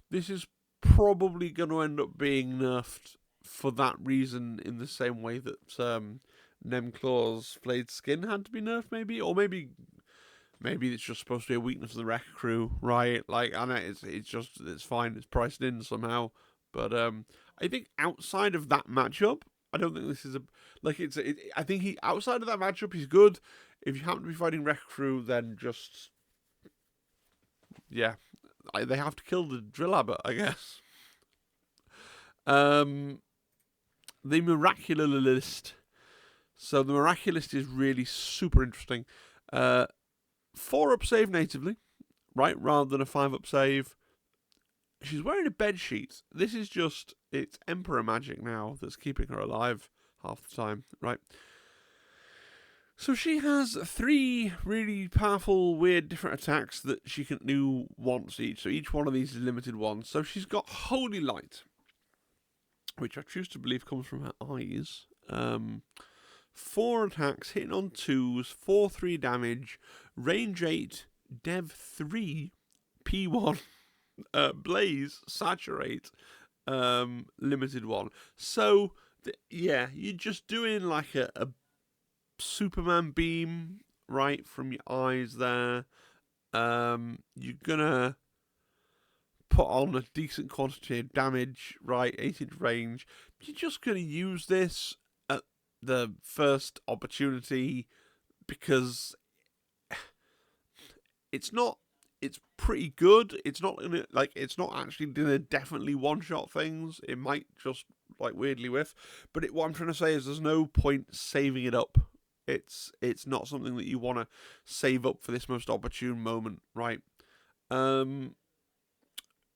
this is probably going to end up being nerfed for that reason, in the same way that Nemclaw's Flayed Skin had to be nerfed, maybe, or maybe it's just supposed to be a weakness of the Wrecker Crew, right? Like, I know it's fine, it's priced in somehow, but I think outside of that matchup, I don't think this is I think outside of that matchup, he's good. If you happen to be fighting Wrecker Crew, then just, yeah, they have to kill the Drill Abbot, I guess. The Miraculist. So the Miraculist is really super interesting. 4-up save natively, right, rather than a 5-up save. She's wearing a bedsheet. This is just, it's Emperor magic now that's keeping her alive half the time, right? So she has 3 really powerful, weird, different attacks that she can do once each. So each one of these is limited once. So she's got Holy Light. which I choose to believe comes from her eyes. 4 attacks, hitting on 2s, 4/3 damage, range 8, dev 3, P1, blaze, saturate, limited 1. So, yeah, you're just doing like a Superman beam, right, from your eyes there. You're gonna put on a decent quantity of damage, right, 8-inch range. You're just gonna use this at the first opportunity because it's pretty good. It's not gonna, like, it's not actually gonna definitely one-shot things. It might just, like, weirdly whiff. But what I'm trying to say is there's no point saving it up. It's not something that you want to save up for this most opportune moment, right?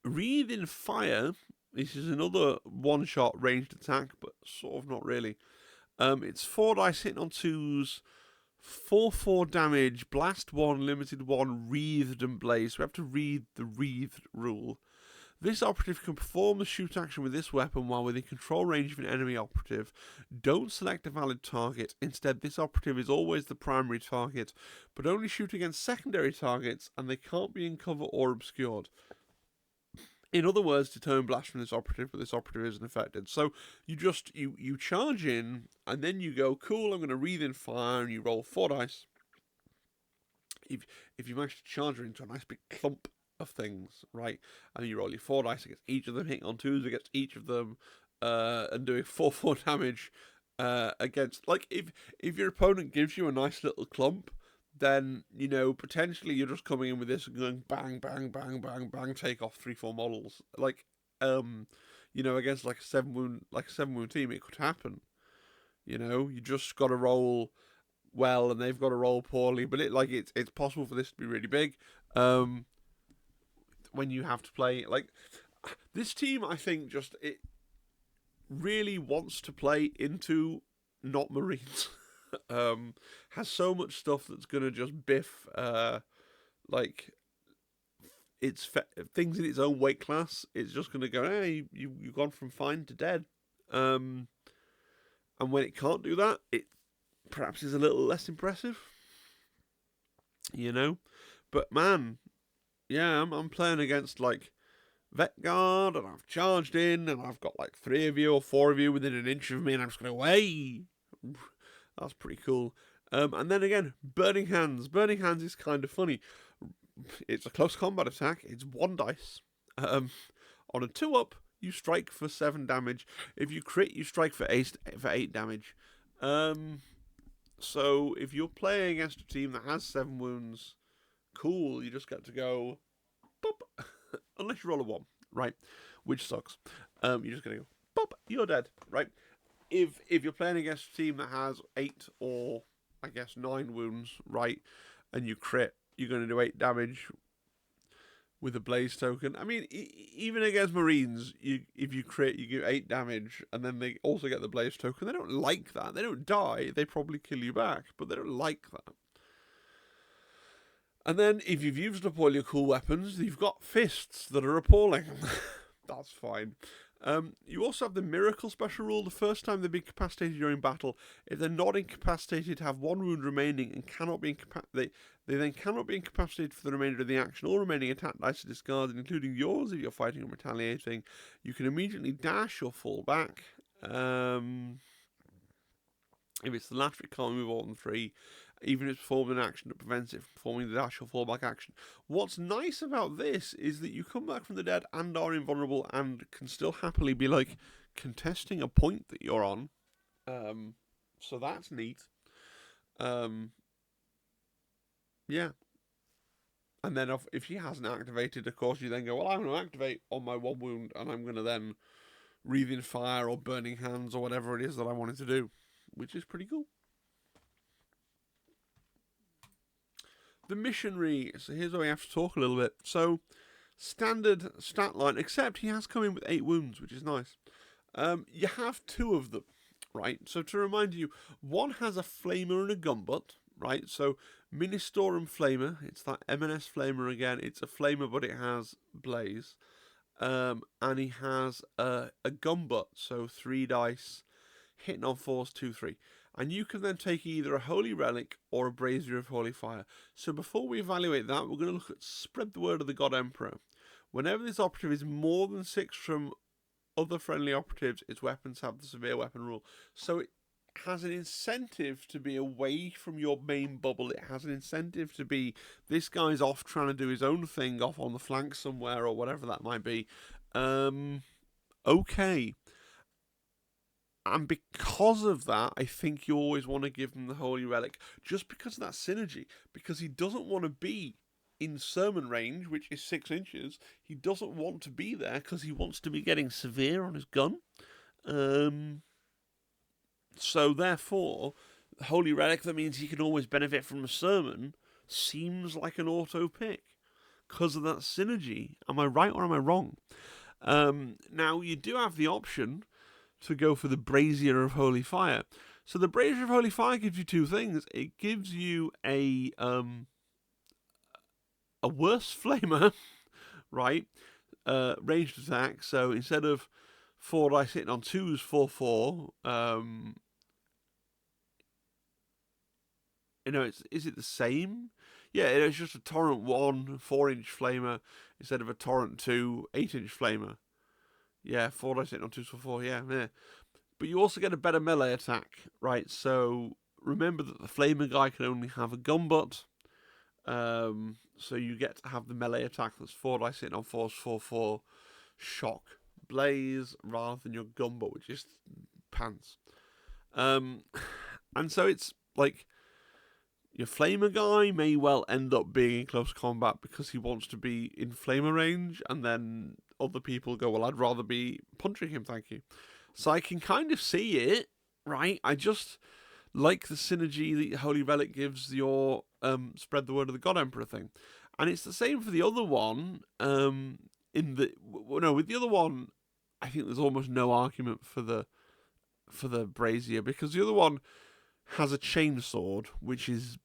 Breathing Fire. This is another one-shot ranged attack, but sort of not really. It's 4 dice hitting on 2s, 4/4 damage, blast 1, limited 1, wreathed and blaze. So we have to read the wreathed rule. This operative can perform the shoot action with this weapon while within control range of an enemy operative. Don't select a valid target. Instead, this operative is always the primary target, but only shoot against secondary targets, and they can't be in cover or obscured. In other words, determine blast from this operative, but this operative isn't affected. So you just you charge in, and then you go, cool, I'm going to breathe in fire, and you roll 4 dice. If you manage to charge her into a nice big clump of things, right, and you roll your 4 dice against each of them, hitting on 2s against each of them, and doing 4/4 damage against, like, if your opponent gives you a nice little clump, then, you know, potentially you're just coming in with this and going bang, bang, bang, bang, bang, take off 3-4 models. Like, you know, against like a 7 wound team, it could happen. You know, you just got to roll well, and they've got to roll poorly. But it's possible for this to be really big. When you have to play, like, this team, I think it really wants to play into not Marines. Has so much stuff that's gonna just biff, like, it's things in its own weight class. It's just gonna go, hey, you've gone from fine to dead. And when it can't do that, it perhaps is a little less impressive. You know, but man, yeah, I'm playing against like Vet Guard, and I've charged in, and I've got like 3 of you or 4 of you within an inch of me, and I'm just gonna go, hey. That's pretty cool. And then again, Burning Hands. Burning Hands is kind of funny. It's a close combat attack. It's 1 dice. On a 2-up, you strike for 7 damage. If you crit, you strike for 8 damage. So if you're playing against a team that has 7 wounds, cool. You just get to go, pop. Unless you roll a 1, right? Which sucks. You're just gonna go, pop. You're dead, right? If you're playing against a team that has 8 or, I guess, 9 wounds, right, and you crit, you're going to do 8 damage with a blaze token. I mean, even against Marines, if you crit, you give 8 damage, and then they also get the blaze token. They don't like that. They don't die. They probably kill you back, but they don't like that. And then, if you've used up all your cool weapons, you've got fists that are appalling. That's fine. You also have the Miracle special rule. The first time they've been incapacitated during battle, if they're not incapacitated, have 1 wound remaining, and cannot be they then cannot be incapacitated for the remainder of the action. All remaining attack dice are discarded, including yours if you're fighting or retaliating. You can immediately dash or fall back. If it's the latter, it can't move more than 3. Even if it's performed an action that prevents it from performing the dash or fallback action. What's nice about this is that you come back from the dead and are invulnerable and can still happily be, like, contesting a point that you're on. So that's neat. Yeah. And then if he hasn't activated, of course, you then go, well, I'm going to activate on my 1 wound, and I'm going to then Breathing Fire or Burning Hands or whatever it is that I wanted to do, which is pretty cool. The Missionary. So here's where we have to talk a little bit. So, standard stat line, except he has come in with 8 wounds, which is nice. You have 2 of them, right? So to remind you, 1 has a Flamer and a Gunbutt, right? So Ministorum Flamer, it's that M&S Flamer again. It's a Flamer, but it has Blaze. and he has a gun butt, so 3 dice, hitting on 4s, 2, 3. And you can then take either a Holy Relic or a Brazier of Holy Fire. So before we evaluate that, we're going to look at Spread the Word of the God Emperor. Whenever this operative is more than 6 from other friendly operatives, its weapons have the severe weapon rule. So it has an incentive to be away from your main bubble. It has an incentive to be, this guy's off trying to do his own thing off on the flank somewhere or whatever that might be. Okay. And because of that, I think you always want to give him the Holy Relic, just because of that synergy. Because he doesn't want to be in sermon range, which is 6 inches. He doesn't want to be there because he wants to be getting severe on his gun. So therefore, the Holy Relic, that means he can always benefit from a sermon, seems like an auto pick because of that synergy. Am I right or am I wrong? Now, you do have the option to go for the Brazier of Holy Fire. So the Brazier of Holy Fire gives you 2 things. It gives you a worse flamer, right? Ranged attack. So instead of 4 dice hitting on 2s, 4/4. Is it the same? Yeah, it's just a Torrent 1 4-inch flamer instead of a Torrent 2 8-inch flamer. Yeah, 4 dice hitting on 2s, 4/4. Yeah. But you also get a better melee attack, right? So remember that the flamer guy can only have a gun butt. So you get to have the melee attack that's 4 dice hitting on 4s, 4/4, shock, blaze, rather than your gun butt, which is pants. And so it's like, your flamer guy may well end up being in close combat because he wants to be in flamer range, and then other people go, well, I'd rather be punching him, thank you. So I can kind of see it, right? I just like the synergy that Holy Relic gives your Spread the Word of the God Emperor thing. And it's the same for the other one. With the other one, I think there's almost no argument for the Brazier, because the other one has a chainsword, which is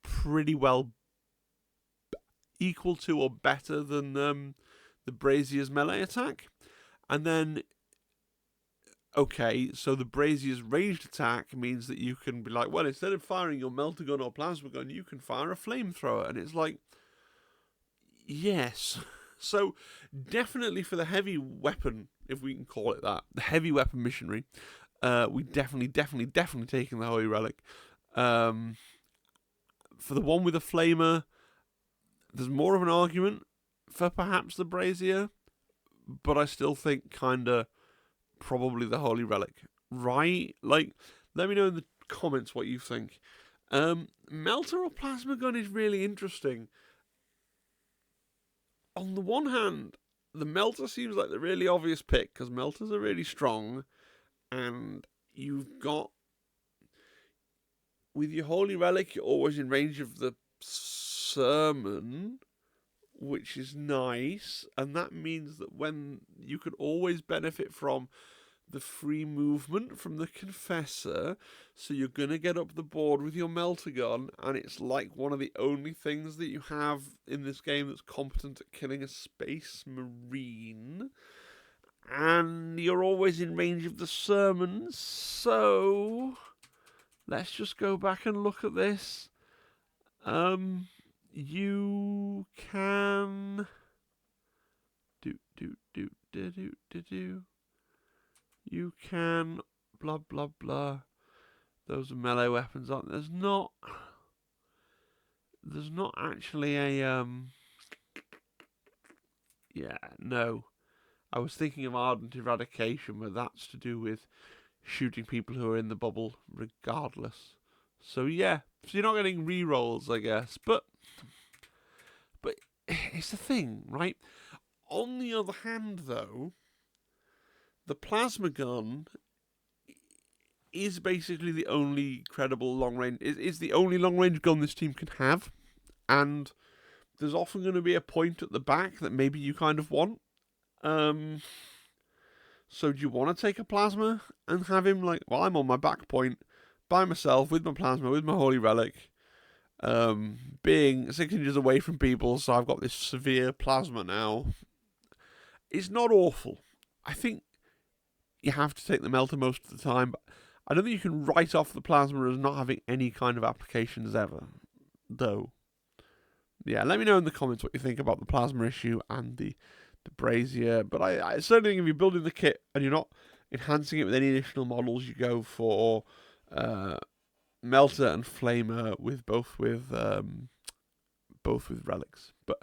pretty well equal to or better than the Brazier's melee attack. And then, okay, so the Brazier's ranged attack means that you can be like, well, instead of firing your melter gun or plasma gun, you can fire a flamethrower. And it's like, yes. So definitely for the heavy weapon, if we can call it that, the heavy weapon missionary, we definitely taking the Holy Relic. For the one with the flamer, there's more of an argument for perhaps the Brazier, but I still think kinda probably the Holy Relic, right? Like, let me know in the comments what you think. Melter or plasma gun is really interesting. On the one hand, the melter seems like the really obvious pick, because melters are really strong, and you've got, with your Holy Relic, you're always in range of the sermon, which is nice, and that means that when you could always benefit from the free movement from the Confessor, so you're going to get up the board with your melter gun, and it's like one of the only things that you have in this game that's competent at killing a Space Marine, and you're always in range of the sermon. So let's just go back and look at this. You can you can blah blah blah. Those are melee weapons, aren't there? There's not actually a yeah, no. I was thinking of Ardent Eradication, but that's to do with shooting people who are in the bubble regardless. So yeah, so you're not getting rerolls, I guess. But it's the thing, right? On the other hand, though, the plasma gun is basically the only credible long range. Is the only long range gun this team can have, and there's often going to be a point at the back that maybe you kind of want. So do you want to take a plasma and have him like, well, I'm on my back point by myself with my plasma, with my Holy Relic, being 6 inches away from people, so I've got this severe plasma now. it's not awful. I think you have to take the melter most of the time, but I don't think you can write off the plasma as not having any kind of applications ever, though. Yeah, let me know in the comments what you think about the plasma issue and the brazier. But I certainly think if you're building the kit and you're not enhancing it with any additional models, you go for melter and flamer with both with relics. But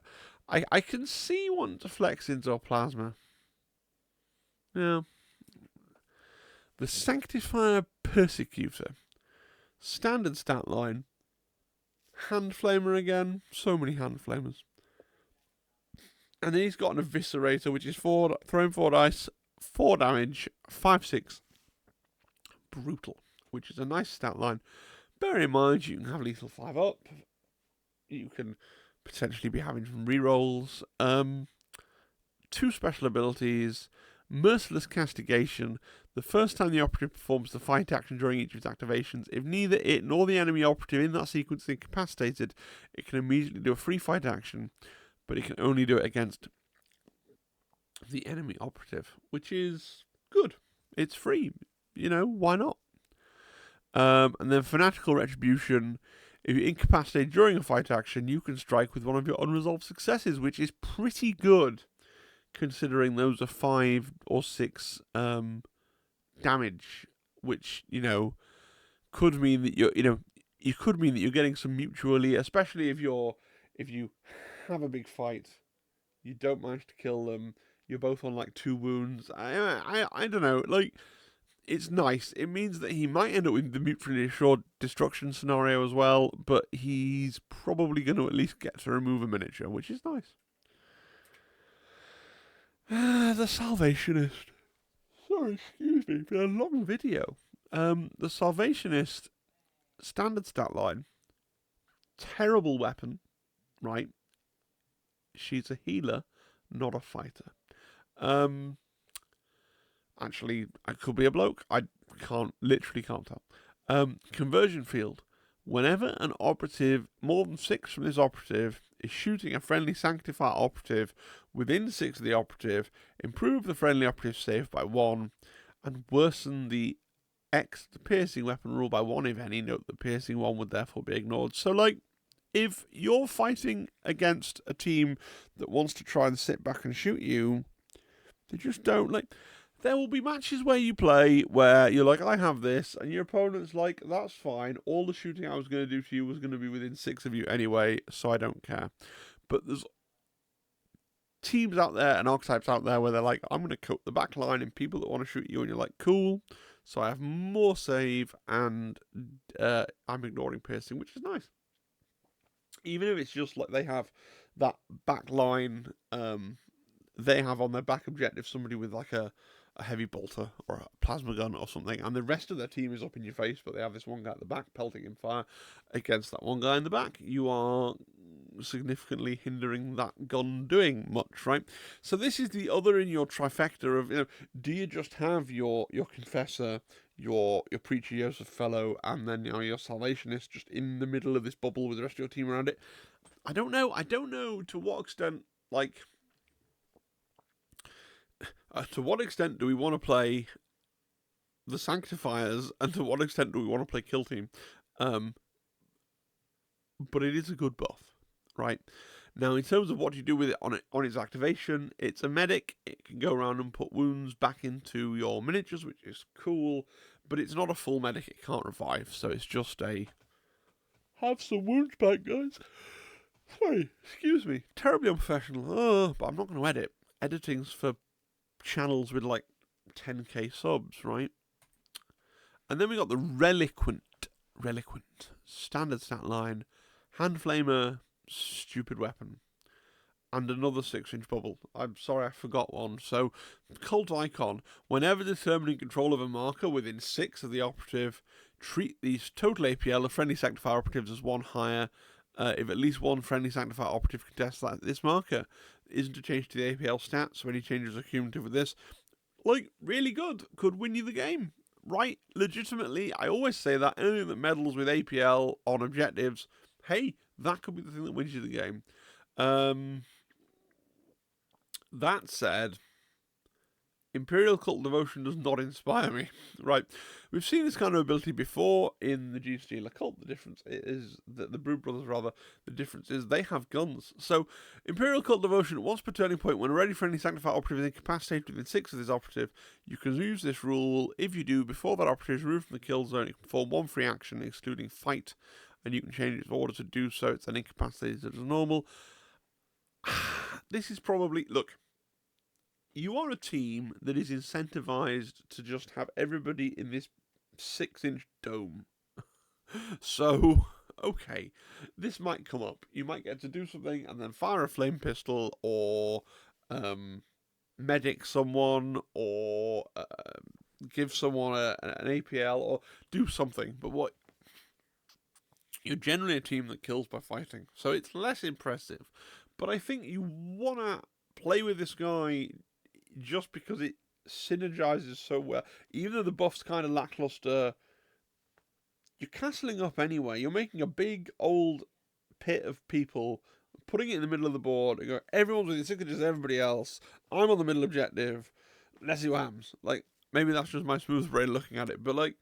I can see wanting to flex into a plasma. Yeah. The Sanctifier Persecutor. Standard stat line. Hand flamer again. So many hand flamers. And then he's got an Eviscerator, which is throwing 4 dice, 4 damage, 5/6. Brutal. Which is a nice stat line. Bear in mind, you can have lethal 5 up. You can potentially be having some rerolls. 2 special abilities. Merciless Castigation. The first time the operative performs the fight action during each of its activations, if neither it nor the enemy operative in that sequence is incapacitated, it can immediately do a free fight action, but it can only do it against the enemy operative, which is good. It's free. Why not? And then Fanatical Retribution. If you're incapacitated during a fight action, you can strike with one of your unresolved successes, which is pretty good, considering those are 5 or 6 damage, which could mean that you're getting some mutually, especially if you have a big fight, you don't manage to kill them, you're both on like 2 wounds. I don't know, like, it's nice. It means that he might end up with the mutually assured destruction scenario as well, but he's probably going to at least get to remove a miniature, which is nice. The Salvationist. Sorry, excuse me, it's been a long video. The Salvationist standard stat line. Terrible weapon, right? She's a healer, not a fighter. Actually, I could be a bloke. I literally can't tell. Conversion field. Whenever an operative, more than 6 from this operative, is shooting a friendly Sanctifier operative within 6 of the operative, improve the friendly operative save by 1, and worsen the piercing weapon rule by 1 if any. Note the piercing 1 would therefore be ignored. So, like, if you're fighting against a team that wants to try and sit back and shoot you, they just don't, like... There will be matches where you play where you're like, I have this, and your opponent's like, that's fine. All the shooting I was going to do to you was going to be within 6 of you anyway, so I don't care. But there's teams out there and archetypes out there where they're like, I'm going to coat the back line and people that want to shoot you, and you're like, cool. So I have more save, and I'm ignoring piercing, which is nice. Even if it's just like they have that back line, they have on their back objective somebody with like a heavy bolter or a plasma gun or something, and the rest of their team is up in your face, but they have this one guy at the back pelting in fire against that one guy in the back. You are significantly hindering that gun doing much, right? So this is the other in your trifecta of, do you just have your Confessor, your Preacher Joseph Fellow, and then your Salvationist just in the middle of this bubble with the rest of your team around it? I don't know. I don't know to what extent, like... to what extent do we want to play the Sanctifiers, and to what extent do we want to play Kill Team? But it is a good buff, right? Now, in terms of what you do with it on its activation, it's a medic. It can go around and put wounds back into your miniatures, which is cool, but it's not a full medic. It can't revive, so it's just a have some wounds back, guys. Sorry, excuse me. Terribly unprofessional. But I'm not going to edit. Editing's for channels with like 10k subs, right? And then we got the Reliquant. Standard stat line. Hand flamer, stupid weapon. And another 6-inch bubble. I'm sorry, I forgot one. So, cult icon. Whenever determining control of a marker within 6 of the operative, treat these total APL of friendly Sanctifier operatives as 1 higher. If at least 1 friendly Sanctifier operative contests this marker, isn't a change to the APL stats, so any changes are cumulative with this. Like, really good. Could win you the game. Right? Legitimately, I always say that. Anything that meddles with APL on objectives, hey, that could be the thing that wins you the game. That said, Imperial Cult Devotion does not inspire me. Right, we've seen this kind of ability before in the G-Stealer Cult. The difference is that the Brood Brothers, rather, the difference is they have guns. So, Imperial Cult Devotion, once per turning point, when a ready friendly Sanctifier operative is incapacitated within 6 of this operative, you can use this rule. If you do, before that operative is removed from the kill zone, it can perform 1 free action, excluding fight, and you can change its order to do so. It's then incapacitated as normal. This is probably... Look. You are a team that is incentivized to just have everybody in this 6-inch dome. So, okay, this might come up. You might get to do something and then fire a flame pistol or medic someone or give someone an APL or do something. But what... You're generally a team that kills by fighting. So it's less impressive. But I think you want to play with this guy... just because it synergizes so well. Even though the buff's kind of lackluster, you're castling up anyway. You're making a big, old pit of people, putting it in the middle of the board, and go, everyone's within 6 inches of everybody else. I'm on the middle objective. Let's see what happens. Like, maybe that's just my smooth brain looking at it, but, like,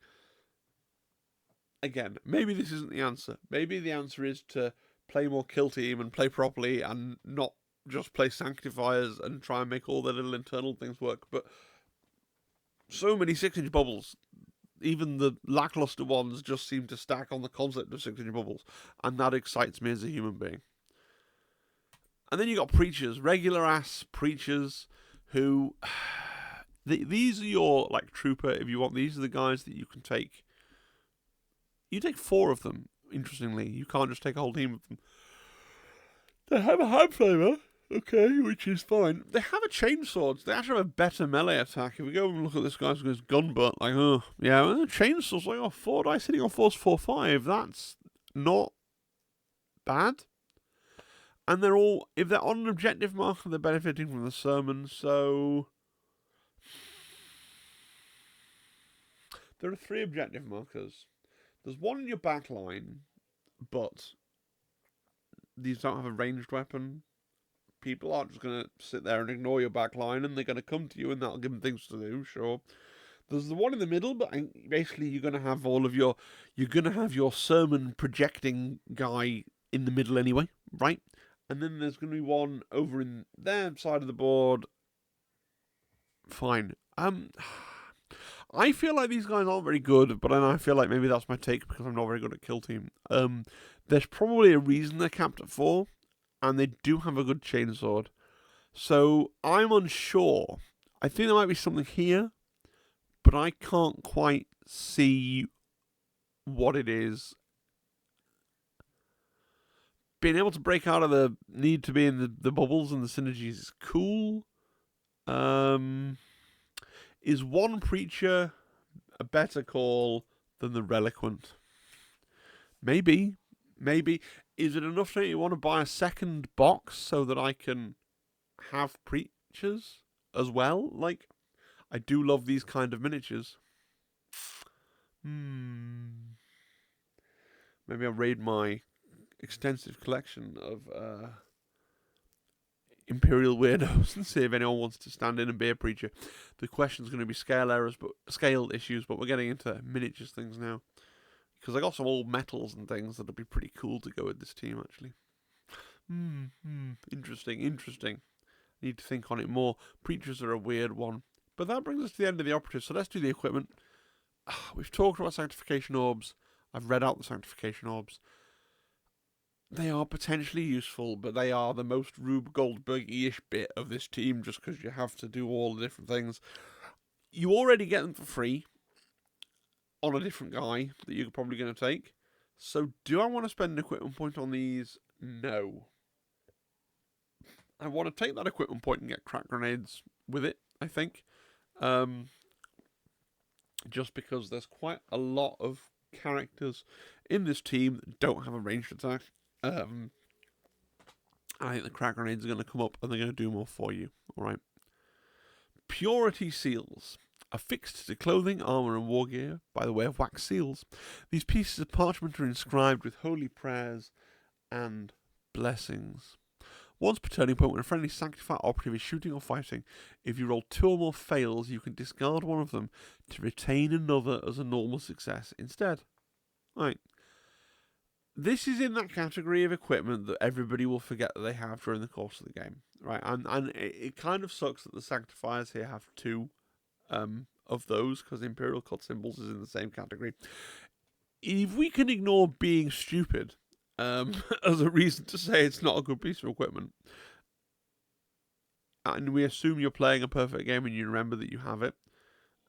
again, maybe this isn't the answer. Maybe the answer is to play more kill team and play properly and not just play Sanctifiers and try and make all their little internal things work. But so many 6-inch bubbles, even the lackluster ones, just seem to stack on the concept of 6-inch bubbles. And that excites me as a human being. And then you got preachers, regular-ass preachers who... these are your, like, trooper, if you want. These are the guys that you can take. You take 4 of them, interestingly. You can't just take a whole team of them. They have a hand flamer. Okay, which is fine. They have a chainsword. They actually have a better melee attack. If we go and look at this guy's gun butt, like, oh, yeah, well, the chainsaw's like, 4 dice hitting on force 4/5. That's not bad. And they're all, if they're on an objective marker, they're benefiting from the sermon, so... There are 3 objective markers. There's one in your back line, but these don't have a ranged weapon. People aren't just going to sit there and ignore your back line, and they're going to come to you, and that'll give them things to do, sure. There's the one in the middle, but basically you're going to have your sermon projecting guy in the middle anyway, right? And then there's going to be one over in their side of the board. Fine. I feel like these guys aren't very good, but then I feel like maybe that's my take because I'm not very good at kill team. There's probably a reason they're capped at 4, and they do have a good chainsword. So I'm unsure. I think there might be something here, but I can't quite see what it is. Being able to break out of the need to be in the bubbles and the synergies is cool. Is one preacher a better call than the Reliquant? Maybe. Is it enough that you want to buy a second box so that I can have preachers as well? Like, I do love these kind of miniatures. Maybe I'll raid my extensive collection of Imperial weirdos and see if anyone wants to stand in and be a preacher. The question's going to be scale issues, but we're getting into miniatures things now. Because I got some old metals and things that'll be pretty cool to go with this team, actually. Interesting. Need to think on it more. Preachers are a weird one. But that brings us to the end of the operative, so let's do the equipment. We've talked about Sanctification Orbs. I've read out the Sanctification Orbs. They are potentially useful, but they are the most Rube Goldberg-ish bit of this team, just because you have to do all the different things. You already get them for free on a different guy that you're probably going to take. So do I want to spend an equipment point on these? No. I want to take that equipment point and get crack grenades with it, I think. Just because there's quite a lot of characters in this team that don't have a ranged attack. I think the crack grenades are going to come up and they're going to do more for you. Alright. Purity Seals. Affixed to clothing, armour and war gear by the way of wax seals. These pieces of parchment are inscribed with holy prayers and blessings. Once per turning point, when a friendly Sanctifier operative is shooting or fighting, if you roll 2 or more fails, you can discard one of them to retain another as a normal success instead. Right. This is in that category of equipment that everybody will forget that they have during the course of the game, right? And it kind of sucks that the Sanctifiers here have 2 of those, because Imperial Cult Symbols is in the same category. If we can ignore being stupid as a reason to say it's not a good piece of equipment, and we assume you're playing a perfect game and you remember that you have it,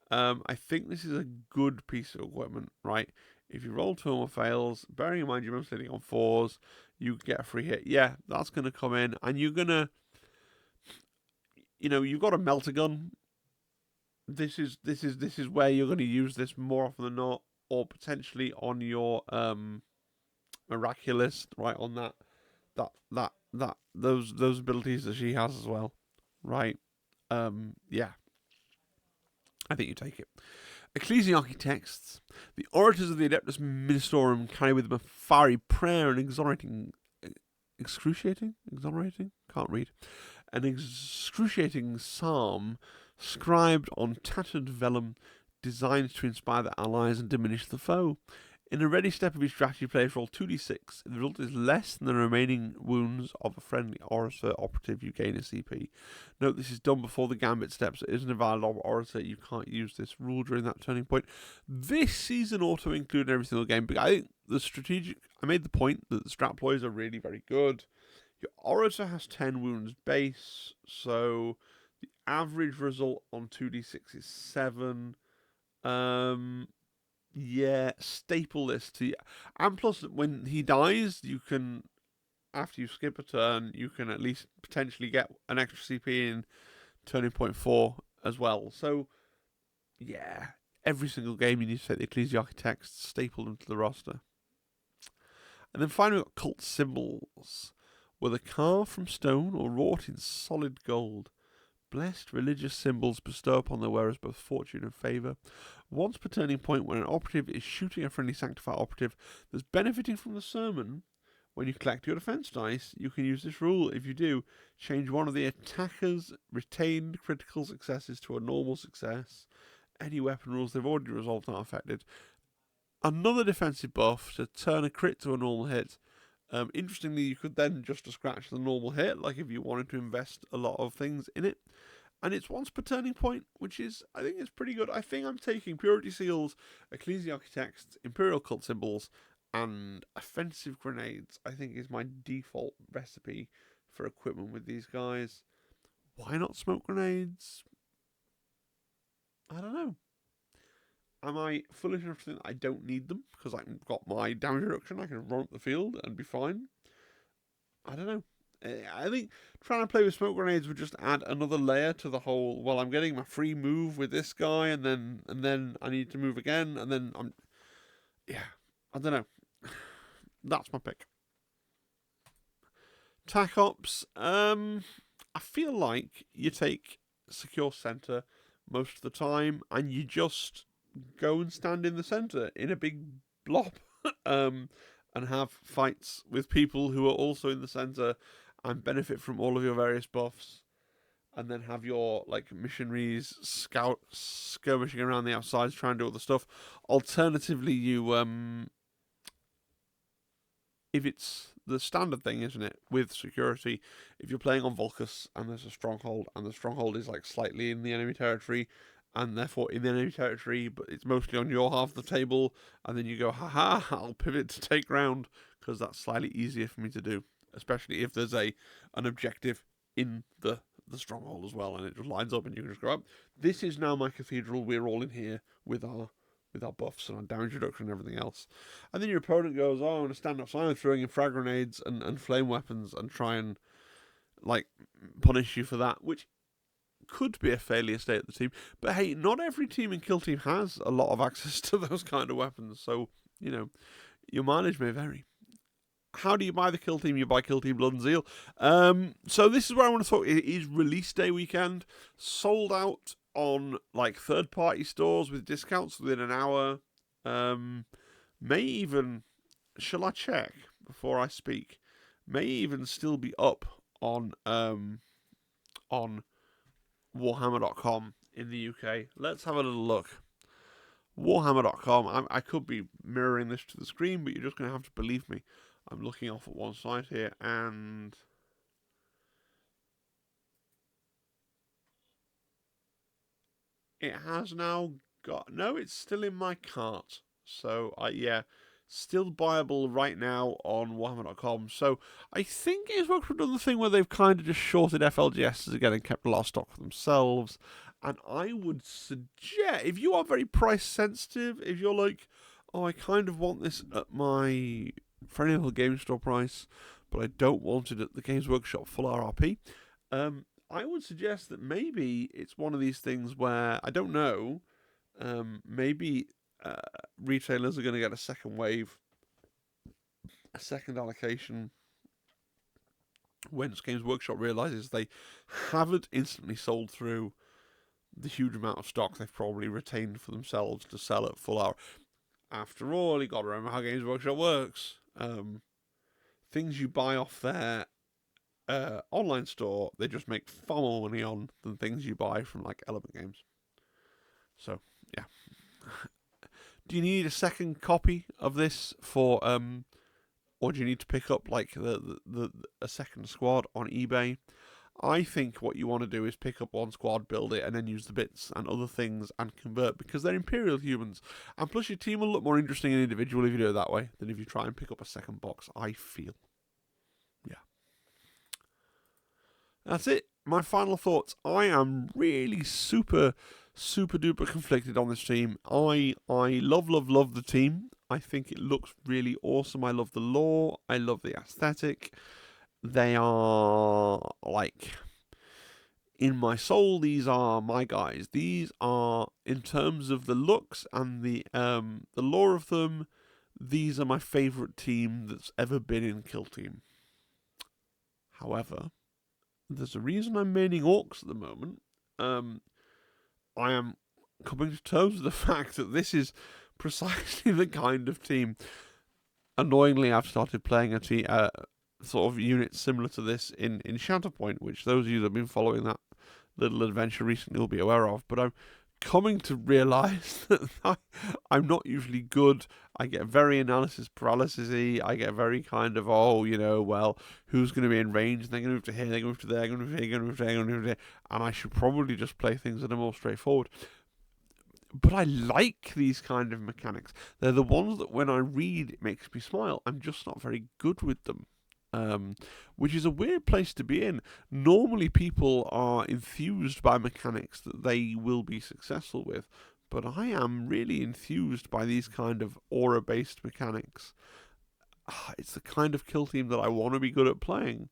I think this is a good piece of equipment, right? If you roll 2 or more fails, bearing in mind you're mostly hitting on 4s, you get a free hit. Yeah, that's going to come in, and you're going to, you've got a melter gun. This is where you're going to use this more often than not, or potentially on your Miraculist, right? On those abilities that she has as well, right? Yeah, I think you take it. Ecclesiarchy texts. The orators of the Adeptus Ministorum carry with them a fiery prayer and excruciating? Can't read. An excruciating psalm scribed on tattered vellum, designed to inspire the allies and diminish the foe. In a ready step of each strategy, players roll 2d6. If the result is less than the remaining wounds of a friendly orator operative, you gain a CP. Note this is done before the gambit steps. It isn't a valid orator. You can't use this rule during that turning point. This is an auto-include in every single game, but I think the strategic... I made the point that the strat ploys are really very good. Your orator has 10 wounds base, so the average result on 2d6 is 7. Yeah, staple this to you. And plus, when he dies, you can, after you skip a turn, you can at least potentially get an extra CP in turning point 4 as well. So, yeah, every single game you need to take the Ecclesiarchy texts, staple them to the roster. And then finally, we've got cult symbols, whether carved from stone or wrought in solid gold. Blessed religious symbols bestow upon their wearers both fortune and favour. Once per turning point, when an operative is shooting a friendly Sanctifier operative that's benefiting from the sermon, when you collect your defense dice, you can use this rule. If you do, change one of the attacker's retained critical successes to a normal success. Any weapon rules they've already resolved aren't affected. Another defensive buff to turn a crit to a normal hit. Interestingly, you could then just scratch the normal hit, like if you wanted to invest a lot of things in it. And it's once per turning point, which is, I think it's pretty good. I think I'm taking Purity Seals, Ecclesiarchy texts, Imperial Cult Symbols, and Offensive Grenades, I think is my default recipe for equipment with these guys. Why not Smoke Grenades? I don't know. Am I foolish enough to think I don't need them because I've got my damage reduction? I can run up the field and be fine. I don't know. I think trying to play with smoke grenades would just add another layer to the whole. Well, I'm getting my free move with this guy, and then I need to move again, and then I don't know. That's my pick. Tac Ops. I feel like you take secure center most of the time, and you just go and stand in the center in a big blob, and have fights with people who are also in the center and benefit from all of your various buffs, and then have your missionaries skirmishing around the outsides trying to do other stuff. Alternatively, you if it's the standard thing, isn't it, with security, if you're playing on Vulcus and there's a stronghold, and the stronghold is slightly in the enemy territory, and therefore in the enemy territory, but it's mostly on your half of the table, and then you go, haha, I'll pivot to take ground, because that's slightly easier for me to do, especially if there's an objective in the stronghold as well, and it just lines up and you can just go up. This is now my cathedral, we're all in here with our buffs and our damage reduction and everything else. And then your opponent goes, oh, I'm going to stand outside throwing in frag grenades and flame weapons and try and punish you for that, which could be a failure state of the team. But hey, not every team in Kill Team has a lot of access to those kind of weapons, so, your mileage may vary. How do you buy the Kill Team? You buy Kill Team Blood and Zeal. So this is where I want to talk. It is release day weekend. Sold out on third-party stores with discounts within an hour. May even, shall I check before I speak? May even still be up on Warhammer.com in the UK. Let's have a little look. Warhammer.com. I could be mirroring this to the screen, but you're just going to have to believe me. I'm looking off at one side here, and it has now got... No, it's still in my cart. So, yeah, still buyable right now on Warhammer.com. So, I think Xbox have done the thing where they've kind of just shorted FLGSs again and kept a lot of stock for themselves. And I would suggest, if you are very price sensitive, if you're like, oh, I kind of want this at my friendly little game store price, but I don't want it at the Games Workshop full RRP, I would suggest that maybe it's one of these things where, I don't know, maybe retailers are going to get a second wave, a second allocation, when Games Workshop realises they haven't instantly sold through the huge amount of stock they've probably retained for themselves to sell at full hour. After all, you got to remember how Games Workshop works. Things you buy off their online store, they just make far more money on than things you buy from like Element Games. So, yeah. Do you need a second copy of this for, or do you need to pick up like a second squad on eBay? I think what you want to do is pick up one squad, build it, and then use the bits and other things and convert, because they're Imperial humans. And plus your team will look more interesting and individual if you do it that way than if you try and pick up a second box, I feel. Yeah. That's it. My final thoughts. I am really super duper conflicted on this team. I love the team. I think it looks really awesome. I love the lore. I love the aesthetic. They are, like, in my soul, these are my guys. These are, in terms of the looks and the lore of them, these are my favourite team that's ever been in Kill Team. However, there's a reason I'm maining orcs at the moment. I am coming to terms with the fact that this is precisely the kind of team. Annoyingly, I've started playing a team, sort of unit similar to this in Shatterpoint, which those of you that have been following that little adventure recently will be aware of. But I'm coming to realise that I'm not usually good. I get very analysis paralysis-y. I get very kind of, oh, you know, well, who's going to be in range? They're going to move to here, they're going to move to there, they're going to move to here, they're going to move to there, they're going to move to there. And I should probably just play things that are more straightforward. But I like these kind of mechanics. They're the ones that when I read, it makes me smile. I'm just not very good with them. Which is a weird place to be in. Normally people are enthused by mechanics that they will be successful with, but I am really enthused by these kind of aura-based mechanics. It's the kind of kill team that I want to be good at playing.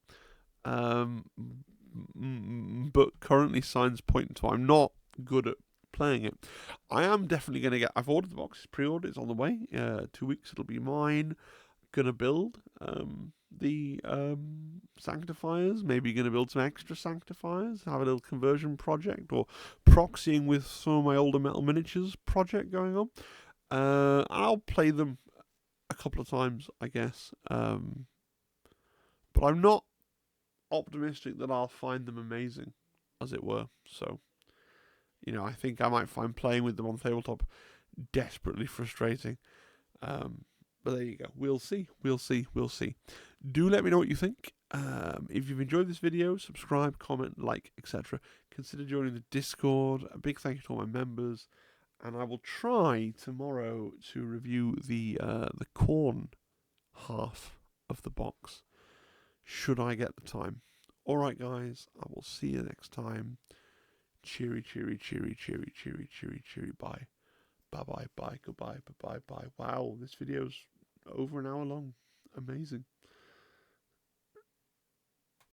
But currently signs point to I'm not good at playing it. I am definitely going to get... I've ordered the box, pre-order, it's on the way. 2 weeks, it'll be mine. Gonna build the Sanctifiers, maybe going to build some extra Sanctifiers, have a little conversion project, or proxying with some of my older Metal Miniatures project going on. I'll play them a couple of times, I guess, but I'm not optimistic that I'll find them amazing, as it were. So, you know, I think I might find playing with them on tabletop desperately frustrating. But there you go. We'll see. Do let me know what you think. If you've enjoyed this video, subscribe, comment, like, etc. Consider joining the Discord. A big thank you to all my members. And I will try tomorrow to review the corn half of the box, should I get the time. Alright guys, I will see you next time. Cheery, bye. Bye, goodbye, bye. Wow, this video's over an hour long. Amazing.